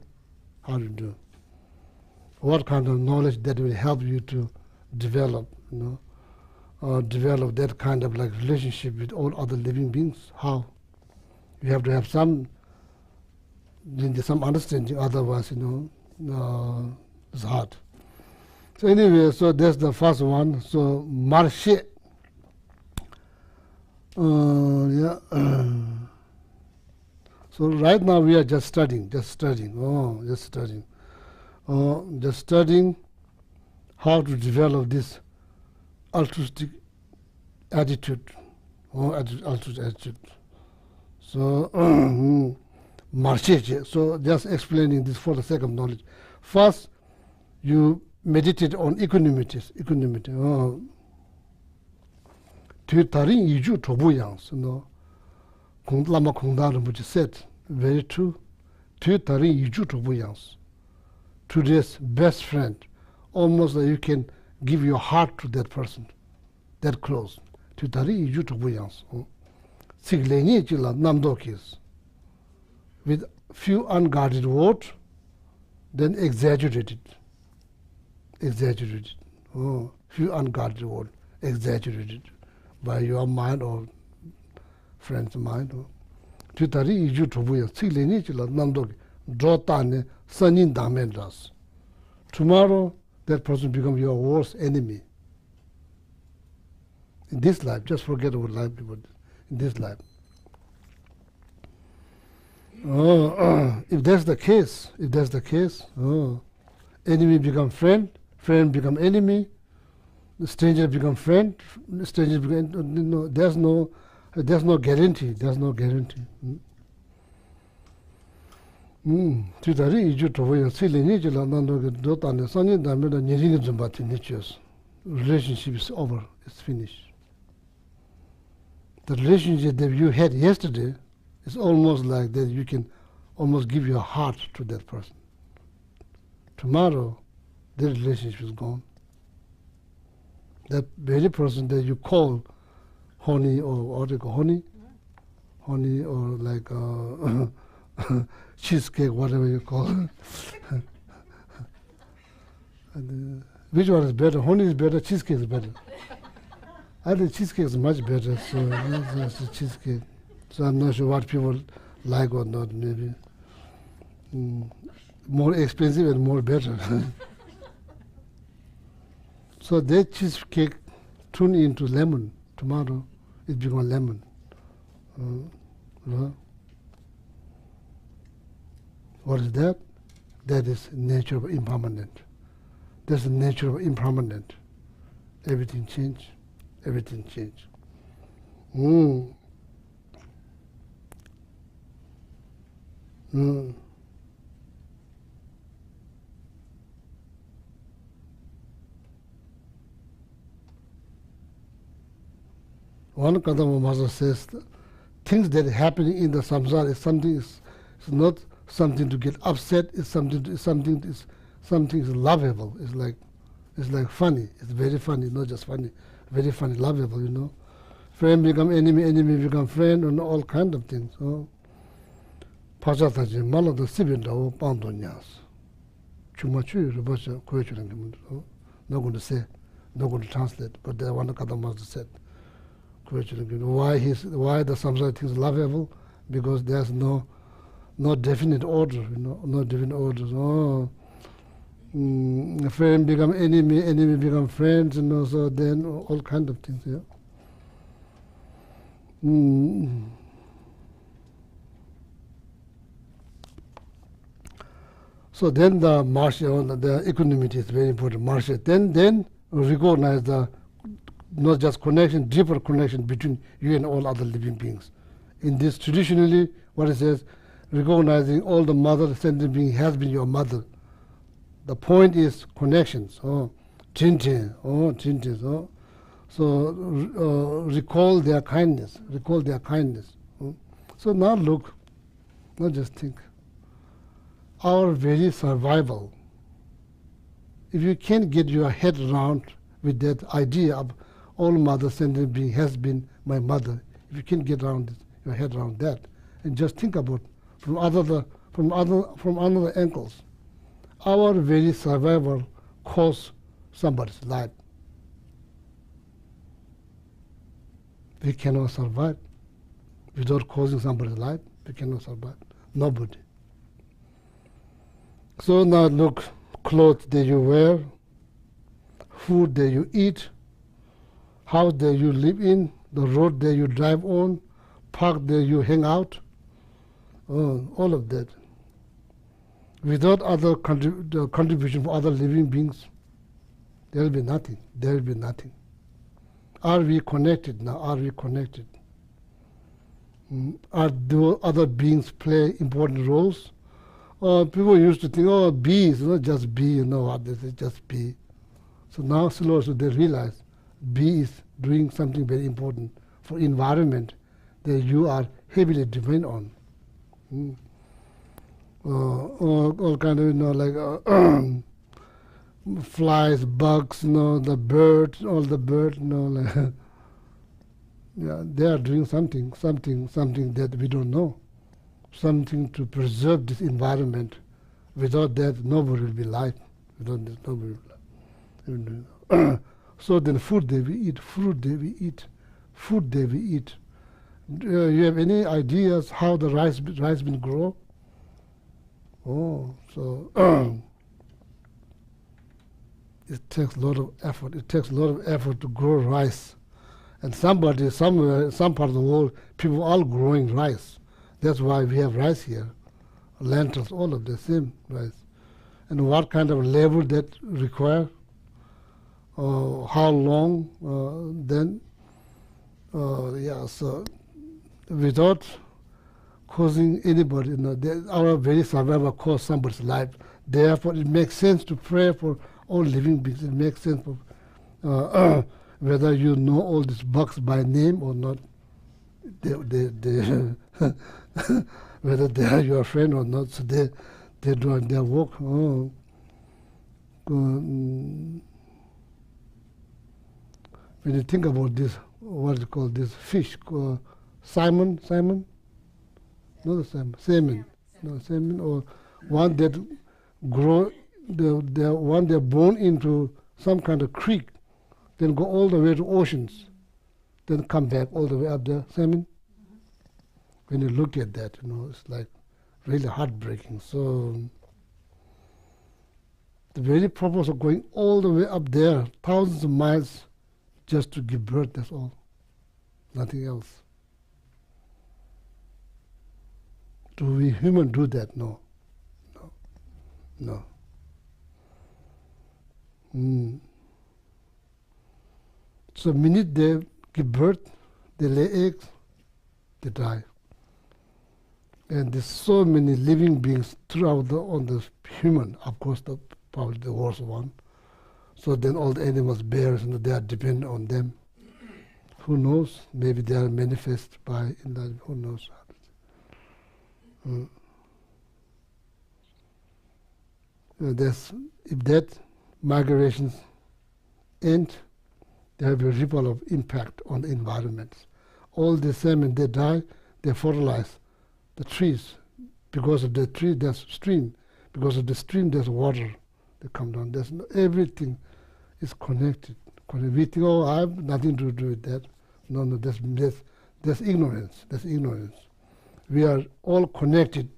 What kind of knowledge that will help you to develop, develop that kind of like relationship with all other living beings. How? You have to have some understanding, otherwise, it's hard. So anyway, so that's the first one. So marche. So right now we are just studying. Just studying how to develop this altruistic attitude. So marche. So just explaining this for the sake of knowledge. First, you meditate on equanimity. Taring yiju tobu yangs, Lama Tsongkhapa said, very true. Taring yiju tobu yangs. today's best friend. Almost like you can give your heart to that person, that close. Tutari iju to buyans. Sigleni chila namdokis. With few unguarded words, then exaggerated. Exaggerated. Few unguarded words, exaggerated by your mind or friend's mind. Tutari iju to buyans. Sigleni chila namdoki. Drotane sanin damendas. Tomorrow, that person becomes your worst enemy. In this life, just forget about life, people. In this life. If that's the case, enemy become friend, friend become enemy, the stranger become friend, the stranger become, no, there's no guarantee. There's no guarantee. Relationship is over, it's finished. The relationship that you had yesterday is almost like that you can almost give your heart to that person. Tomorrow, the relationship is gone. That very person that you call honey or what do you call honey? Honey or like cheesecake, whatever you call it. And, which one is better? Honey is better, cheesecake is better. I think cheesecake is much better, so that's cheesecake. So I'm not sure what people like or not, maybe. More expensive and more better. So that cheesecake turned into lemon. Tomorrow it becomes lemon. What is that? That is nature of impermanent. That's the nature of impermanent. Everything change. Everything change. One Kadampa Master says, things that happen in the samsara is something is not something to get upset. It's something is lovable. It's like funny. It's very funny, not just funny. Very funny, lovable, you know. Friend become enemy, enemy become friend, and all kind of things. Pachataji malada sibinda pandonyas. Chumachu rubacha koechuran. Not going to say, not going to translate, but the one Kadampa Master said. Why the samsara things lovable? Because there's no definite order, you know, no definite orders. Friend become enemy, enemy become friends, you know, so then all kind of things, yeah. So then the martial, the equanimity is very important. Martial, then recognize the not just connection, deeper connection between you and all other living beings. In this traditionally, what it says, recognizing all the mother sentient being has been your mother. The point is connections. Tintin. So recall their kindness. So now look, not just think. Our very survival. If you can't get your head around with that idea of all mother sentient being has been my mother, if you can't get around your head around that, and just think about from other angles. Our very survival costs somebody's life. We cannot survive without causing somebody's life. We cannot survive. Nobody. So now look, clothes that you wear, food that you eat, house that you live in, the road that you drive on, park that you hang out, all of that. Without other contribution for other living beings, there will be nothing. There will be nothing. Are we connected now? Are we connected? Do other beings play important roles? People used to think, bees, not just bee, you know what this is, just bee. So now slowly they realize bee is doing something very important for environment that you are heavily dependent on. all kind of, like flies, bugs, the birds, all the birds, like yeah, they are doing something that we don't know, something to preserve this environment. Without that, nobody will be alive. Without this, nobody will be alive. So then food that we eat, food that we eat, food that we eat. You have any ideas how the rice will grow? Oh, so it takes a lot of effort. It takes a lot of effort to grow rice. And somebody, somewhere, some part of the world, people are all growing rice. That's why we have rice here. Lentils, all of the same rice. And what kind of labor that require? How long? Then, yeah, so without causing anybody, our very survival costs somebody's life. Therefore, it makes sense to pray for all living beings. It makes sense for whether you know all these bugs by name or not. They whether they are your friend or not. So they do their work. When you think about this, what do you call this fish? Salmon? No, salmon. No, salmon, or one that grow, the one they're born into some kind of creek, then go all the way to oceans, then come back all the way up there. Salmon. When you look at that, it's like really heartbreaking. So the very purpose of going all the way up there, thousands of miles, just to give birth, that's all. Nothing else. Do we humans do that? No. So minute they give birth, they lay eggs, they die. And there's so many living beings throughout on the human, of course, probably the worst one. So then all the animals, bears, they are dependent on them. Who knows? Maybe they are manifest by, who knows? If that migrations end, there will be a ripple of impact on the environment. All the salmon, they die, they fertilize the trees. Because of the tree, there's stream. Because of the stream, there's water. They come down. Everything is connected. We think, I have nothing to do with that. No, that's ignorance. That's ignorance. We are all connected,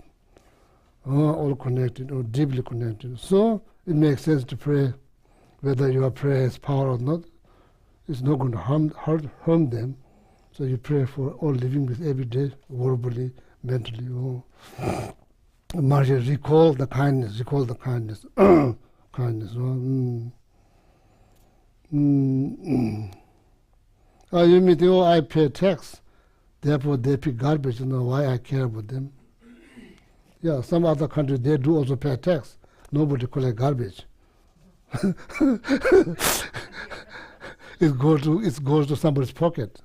or deeply connected. So it makes sense to pray, whether your prayer has power or not. It's not going to harm them. So you pray for all living beings every day, verbally, mentally. Maria, recall the kindness. Kindness. You may think, I pay tax, therefore they pick garbage. Why I care about them? Yeah, some other countries, they do also pay tax. Nobody collect garbage. It goes to somebody's pocket.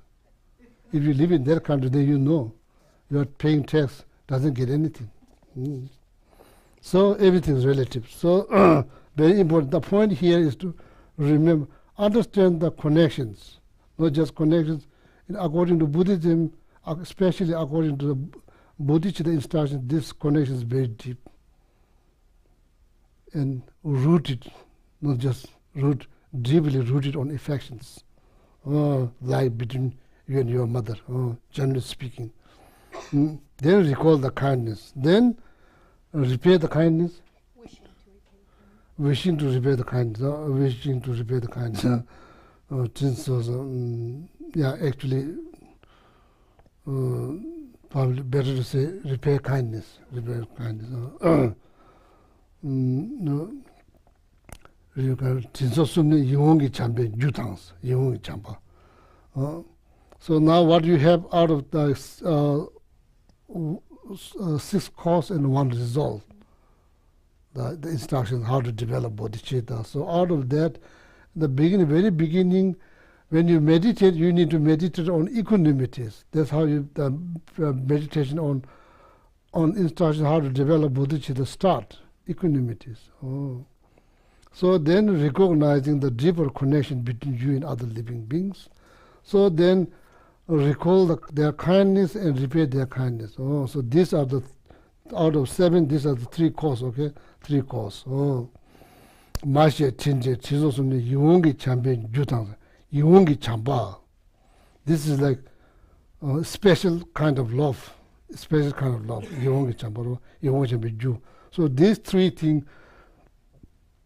If you live in that country, then you are paying tax, doesn't get anything. So everything is relative. So very important. The point here is to remember, understand the connections, not just connections. According to Buddhism, especially according to the Bodhicitta instruction, this connection is very deep and rooted, not just deeply rooted on affections, like between you and your mother, generally speaking. Then recall the kindness. Then repay the kindness. Wishing to repay the kindness. Actually, probably better to say repay kindness. So now what you have out of the 6 cause and 1 result, the instructions how to develop bodhicitta. So out of that, very beginning, when you meditate, you need to meditate on equanimities. That's how the meditation on on instruction how to develop bodhicitta start, equanimity. Oh. So then recognizing the deeper connection between you and other living beings. So then recall their kindness and repay their kindness. Oh, so these are the, out of 7, these are the 3 causes, okay? 3 causes. Oh. Mashe Chinje, Chizosune, Yungi Champion, Jutang, Yungi Chamba. This is like a special kind of love. Special kind of love. Yungi Chamba, Yungi Champion, Ju. So these 3 things,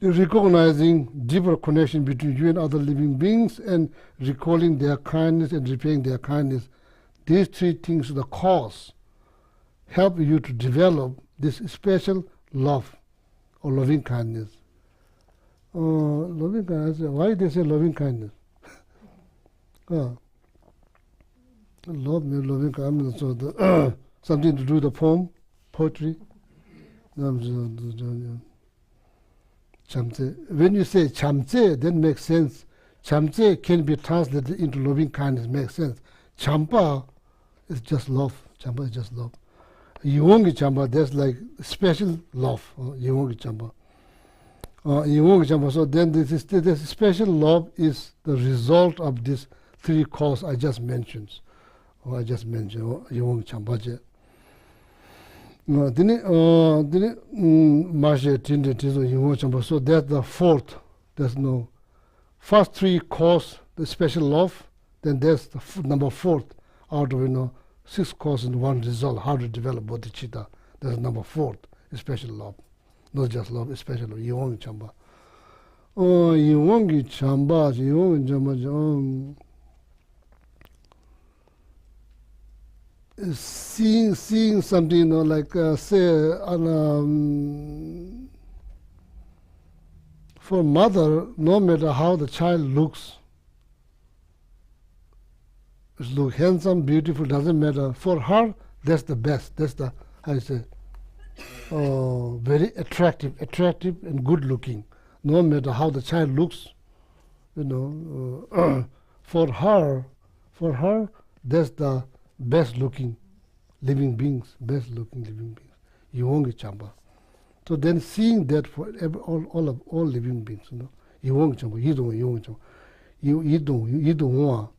recognizing deeper connection between you and other living beings and recalling their kindness and repaying their kindness, these 3 things, the cause, help you to develop this special love or loving kindness. Loving kindness, why they say loving kindness? Love me, loving kindness, so the, something to do with the poem, poetry. When you say chamse, that makes sense. Chamse can be translated into loving kindness, makes sense. Champa is just love. Champa is just love. Yungi Champa, that's like special love. Yungi Champa. Yungi Champa. So then this special love is the result of these 3 causes I just mentioned. Yungi Champa. So that's the 4th. There's no first 3 cause the special love, then there's the number 4th out of 6 causes and 1 result, how to develop bodhicitta. That's number 4th, special love. Not just love, special love. Yungi Chamba. Yungi Chamba, Yungi Chamba. Seeing something, like say, for mother, no matter how the child looks, look handsome, beautiful, doesn't matter. For her, that's the best. That's the, how you say, very attractive and good looking. No matter how the child looks, for her, that's the best looking living beings, Yungi Chamba. So then seeing that for all living beings, Yungi Chamba, Yungi Chamba.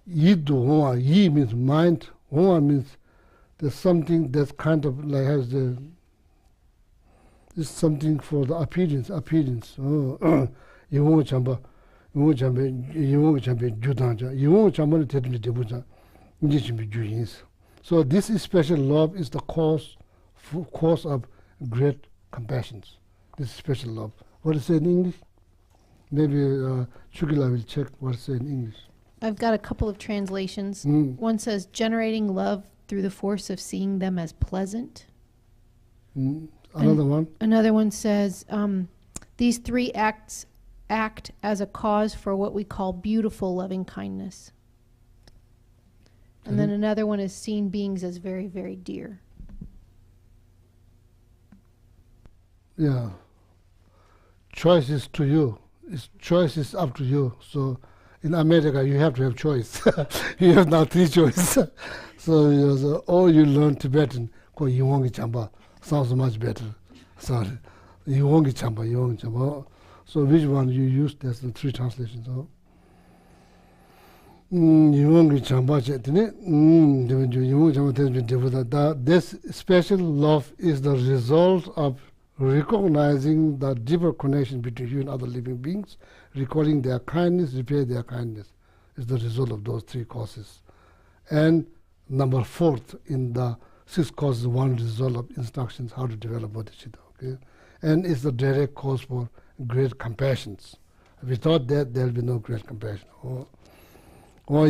Yi means mind, Hoa means there's something that's kind of like has the, is something for the appearance. Yungi Chamba, Judanja, Yungi Chamba, Tetmi Debuja. So this special love is the cause of great compassions. This special love. What is it in English? Maybe Chukila will check what is it in English. I've got a couple of translations. One says, generating love through the force of seeing them as pleasant. Another one? Another one says, these 3 acts act as a cause for what we call beautiful loving kindness. And then another one is seeing beings as very, very dear. Yeah. Choice is to you. Choice is up to you. So in America, you have to have choice. You have now 3 choices. So all you learn Tibetan, called Yungi Chamba, sounds much better. Sorry. Yungi Chamba. So which one you use? That's the 3 translations. This special love is the result of recognizing the deeper connection between you and other living beings, recalling their kindness, repay their kindness, is the result of those 3 causes. And number 4th in the 6 causes, 1 result of instructions how to develop bodhicitta. Okay, and it's the direct cause for great compassions. Without that, there will be no great compassion. The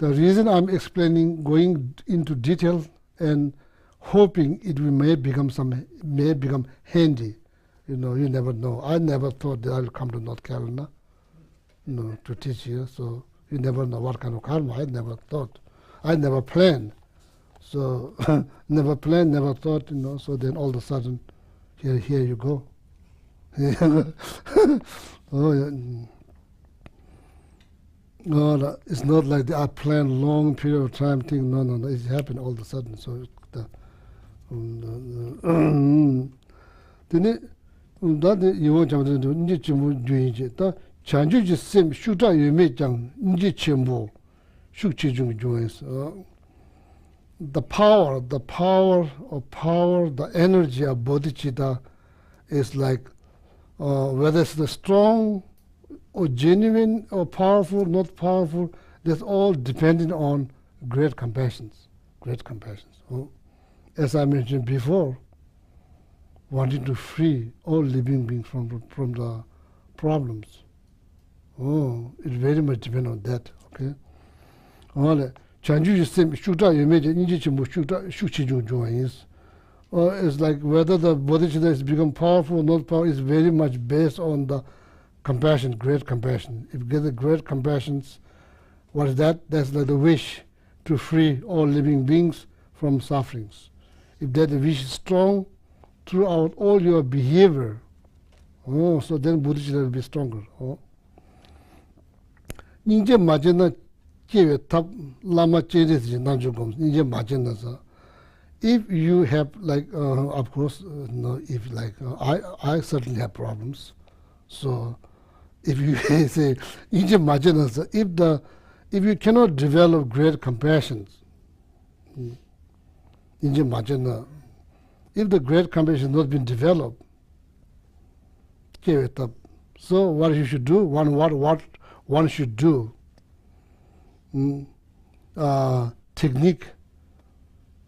reason I'm explaining, going into detail and hoping it may become handy. You never know. I never thought that I would come to North Carolina, to teach here. So you never know what kind of karma. I never thought. I never planned. So never planned, never thought. So then all of a sudden, here you go. No, it's not like I plan long period of time thing. No. It happened all of a sudden. So then that you want to do need to do it. That change just same shoot out you make jang need chimbo shoot chijung joins. The power, the energy of bodhicitta is like whether it's the strong or genuine or powerful, not powerful, that's all depending on great compassions. As I mentioned before, wanting to free all living beings from the problems. It very much depends on that, okay? Chanju system shuta yumeje inji chimbo shuta shuchi is. It's like whether the bodhicitta has become powerful or not powerful is very much based on the compassion, great compassion. If you get the great compassions, what is that? That's like the wish to free all living beings from sufferings. If that wish is strong throughout all your behavior, so then bodhicitta will be stronger. Ninja majena kewe tab lama cheres nanjugom ninja majena sa. If you have like, of course, if like I certainly have problems. So if you say ninja majena sa, if you cannot develop great compassion, ninja majena, if the great compassion has not been developed, kewe tab. So what you should do? What one should do? Technique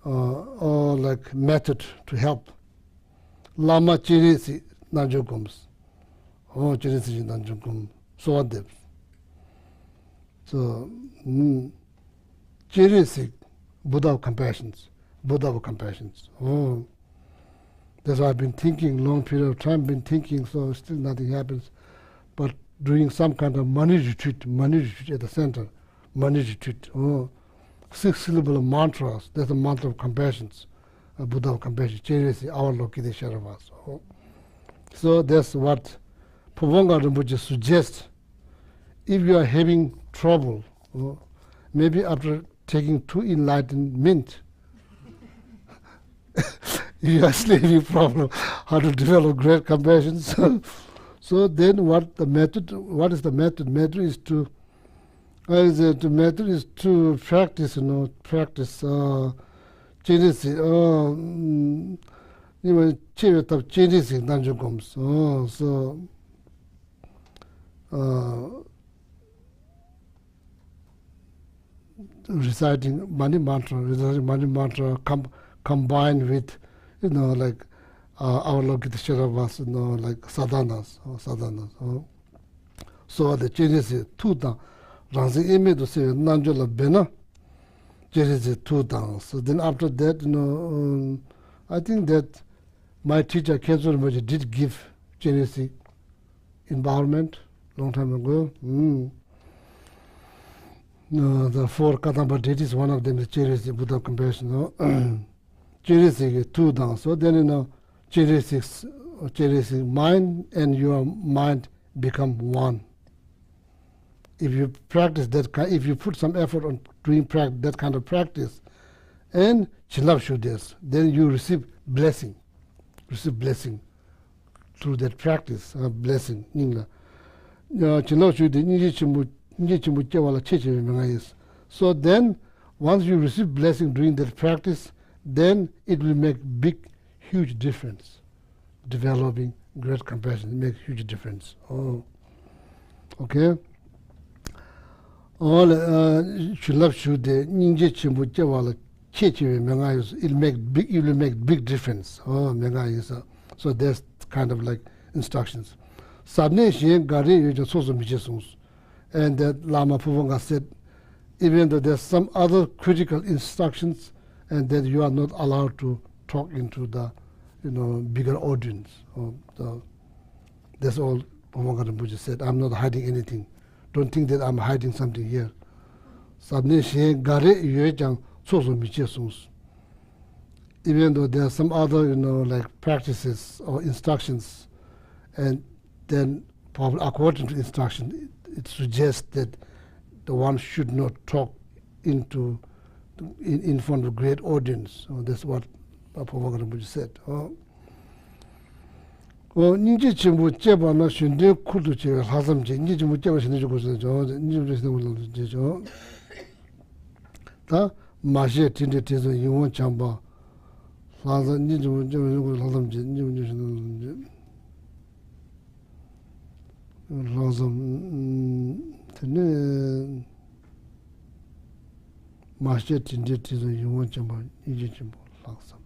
or like method to help. Lama Chirisi Nanjokums. Chirisi Nanjokum. So what them. So Chirisi, Buddha of compassions. That's why I've been thinking, long period of time, so still nothing happens. But doing some kind of money retreat at the center. Money retreat. 6 syllable mantras. That's a mantra of compassions. Buddha of compassion. Chirisi, our Lokide Sharavas. So that's what Pavanga Rinpoche suggests. If you are having trouble, maybe after taking 2 enlightenment, you are still having problem how to develop great compassion. So then what is the method? Method is to practice, practice chirisi, chewe tab chirisi nanjukoms. So reciting mani mantra combined with, like our Lokita Sharavas, like sadhanas. So the chirisi tuta. Ransi ime to say Nanjola Bena, Jerisi 2 downs. So then after that, I think that my teacher Kenzo Rinpoche did give Jerisi empowerment long time ago. The 4 Kadampa deities, one of them is Jerisi Buddha of Compassion. Jerisi 2 downs. So then Jerisi mind and your mind become one. If you practice that if you put some effort on doing that kind of practice, and Chilab Shudes, then you receive blessing through that practice, blessing. So then, once you receive blessing during that practice, then it will make huge difference. Developing great compassion makes huge difference. Okay. All Chilab Shude, Ninja Chimbu Jawala, Chechiwe Mengayus, it will make big difference. So that's kind of like instructions. Sabne Shien Gari Yuja Soso Michesungs. And that Lama Puvanga said, even though there's some other critical instructions, and that you are not allowed to talk into the bigger audience. That's all Puvanga Rinpoche said. I'm not hiding anything. Don't think that I'm hiding something here. Even though there are some other, like practices or instructions, and then probably according to instruction, it suggests that the one should not talk in front of great audience. That's what Papa said. Ninji Chimbu Cheba na Shunde Kudu Che Hasam Che, Ninji Chimbu Cheba Shinde Kudu Ninji Ta Mashe Tinde Tizo Yuan Chamba, Father Ninji Chimbu Hasam Che, Ninji Hasam Tene Mashe Tinde Tizo Yuan Chamba, Ninji Chimbu Hasam.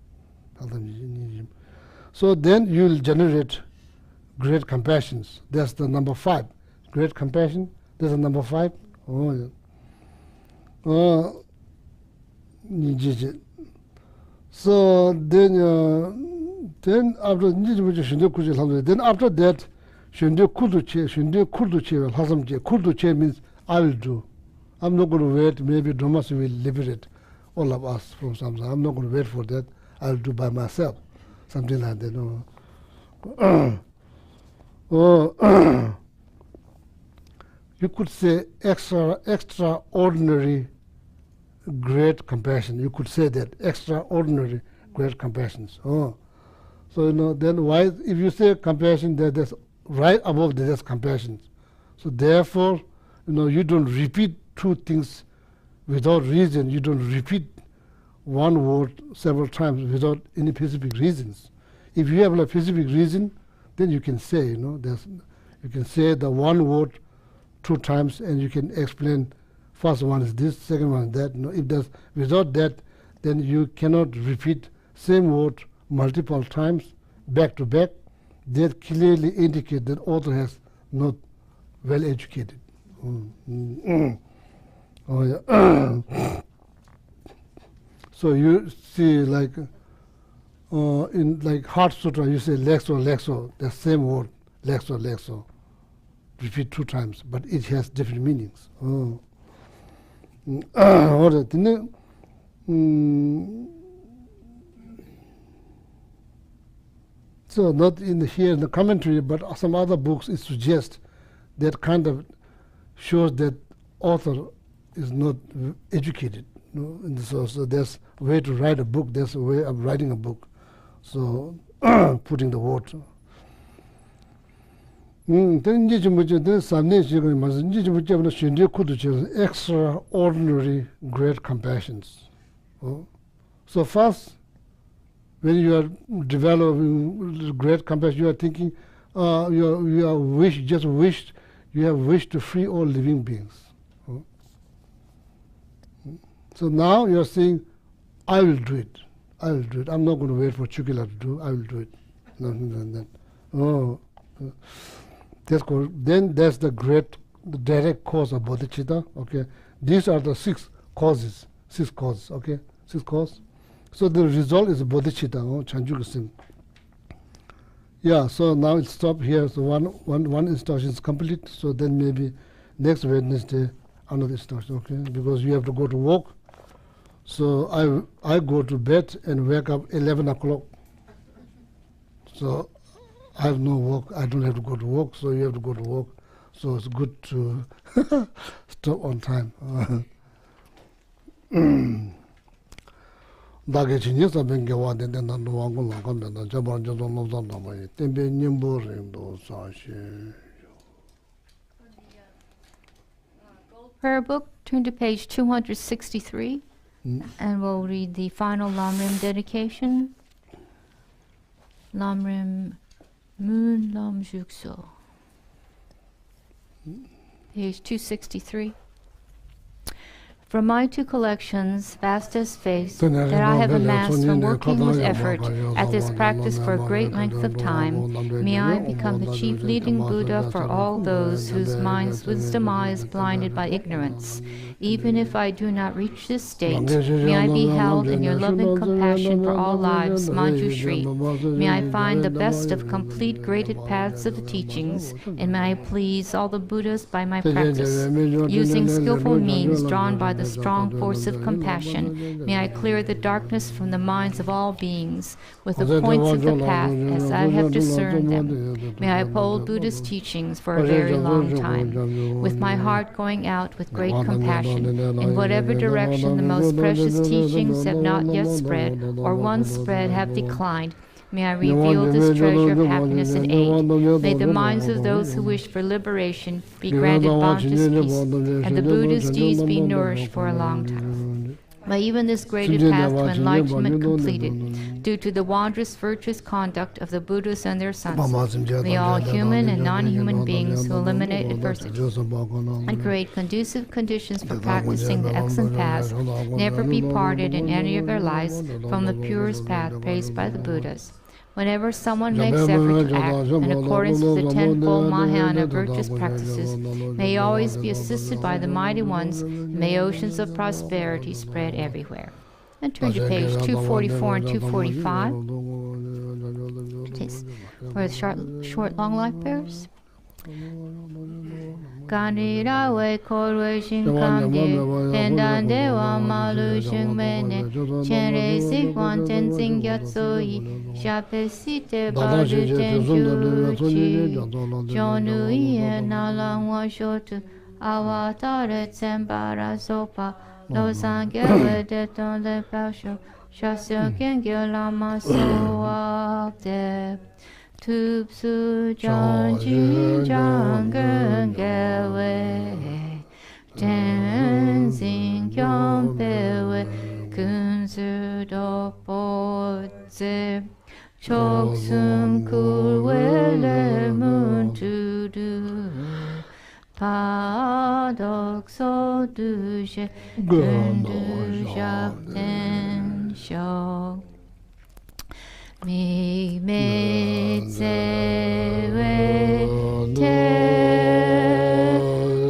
So then you will generate great compassions. That's the number 5. Great compassion. That's the number 5. So then after then after that, Shunde Kurduche Hasamche. Kurduche means I will do. I'm not going to wait. Maybe Thomas will liberate all of us from something. I'm not going to wait for that. I'll do by myself. Something like that. You could say extraordinary great compassion. You could say that extraordinary great compassion. So then why if you say compassion, there's right above there's compassion. So therefore, you don't repeat two things without reason. You don't repeat one word several times without any specific reasons. If you have a specific reason, then you can say, you can say the one word 2 times and you can explain first one is this, second one is that. If there's without that, then you cannot repeat same word multiple times back to back. That clearly indicate that author has not well educated. So you see, like in like Heart Sutra, you say lexo, the same word, lexo. Repeat 2 times, but it has different meanings. So not here in the commentary, but some other books, it suggests that kind of shows that author is not educated. So there's a way to write a book, there's a way of writing a book. So putting the word. Extraordinary great compassions. So first, when you are developing great compassion, you are thinking, you have wished to free all living beings. So now you are saying, I will do it. I'm not going to wait for Chukila to do. I will do it. Nothing like that. That's called, then that's the direct cause of bodhicitta. Okay, these are the 6 causes. 6 causes. Okay, 6 causes. So the result is bodhicitta. Chanjuga. Yeah. So now it stop here. So one instruction is complete. So then maybe next Wednesday another instruction. Okay, because you have to go to work. So I go to bed and wake up 11 o'clock. So I have no work. I don't have to go to work. So you have to go to work. So it's good to stop on time. Prayer book, turn to page 263. And we'll read the final Lamrim dedication. Lamrim Moon Lam Jukso. Page 263. From my 2 collections, vast as space, that I have amassed from working with effort at this practice for a great length of time, may I become the chief leading Buddha for all those whose minds' wisdom eye is blinded by ignorance. Even if I do not reach this state, may I be held in your loving compassion for all lives, Manjushri. May I find the best of complete graded paths of the teachings, and may I please all the Buddhas by my practice, using skillful means drawn by the a strong force of compassion. May I clear the darkness from the minds of all beings with the points of the path as I have discerned them. May I uphold Buddhist teachings for a very long time, with my heart going out with great compassion in whatever direction the most precious teachings have not yet spread, or once spread have declined. May I reveal this treasure of happiness and aid. May the minds of those who wish for liberation be granted boundless peace, and the Buddha's deeds be nourished for a long time. May even this graded path to enlightenment completed, due to the wondrous virtuous conduct of the Buddhas and their sons. May all human and non-human beings who eliminate adversity and create conducive conditions for practicing the excellent paths never be parted in any of their lives from the purest path praised by the Buddhas. Whenever someone makes effort to act in accordance with the tenfold Mahayana virtuous practices, may he always be assisted by the mighty ones, and may oceans of prosperity spread everywhere. And turn to page 244 and 245 for the short long life prayers. Kanira we korwe shinkam de pendan de wa malu shingmene chenre sikwan tenzing yatsoi shapesite baju tenjuchi jonu iye nalang wa shotu awatare tsembara sopa lo sangye de ton le pasho shasyo kengyo lama soakde Tupsu janji jangen gewe Tenzing kyompewe kunzu dopotse Choksum kulwele muntudu Padok so dushe kundu japten shok Mi me tsewe te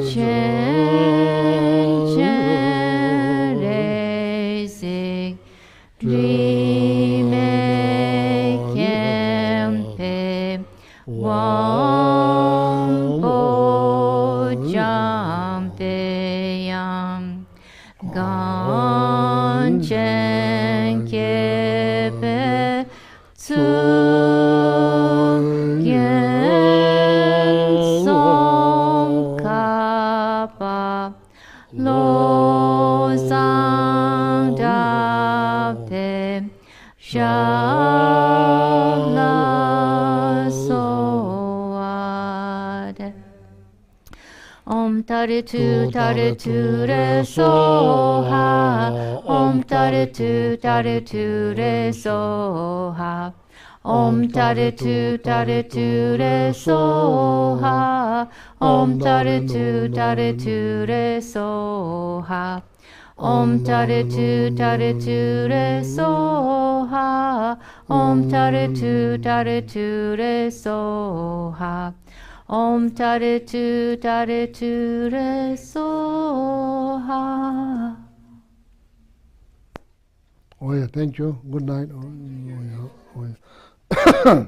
chen chen re sik dri me kempe wang po jampe yam gan chen kepe Tsongkhapa lo sang da pe shabla soad Om taritu re soha Om taritu re soha Om taritu re soha Om taritu re soha Om taritu re soha Om taritu re soha Om taritu re soha. Oh yeah, thank you. Good night. Oh, yeah.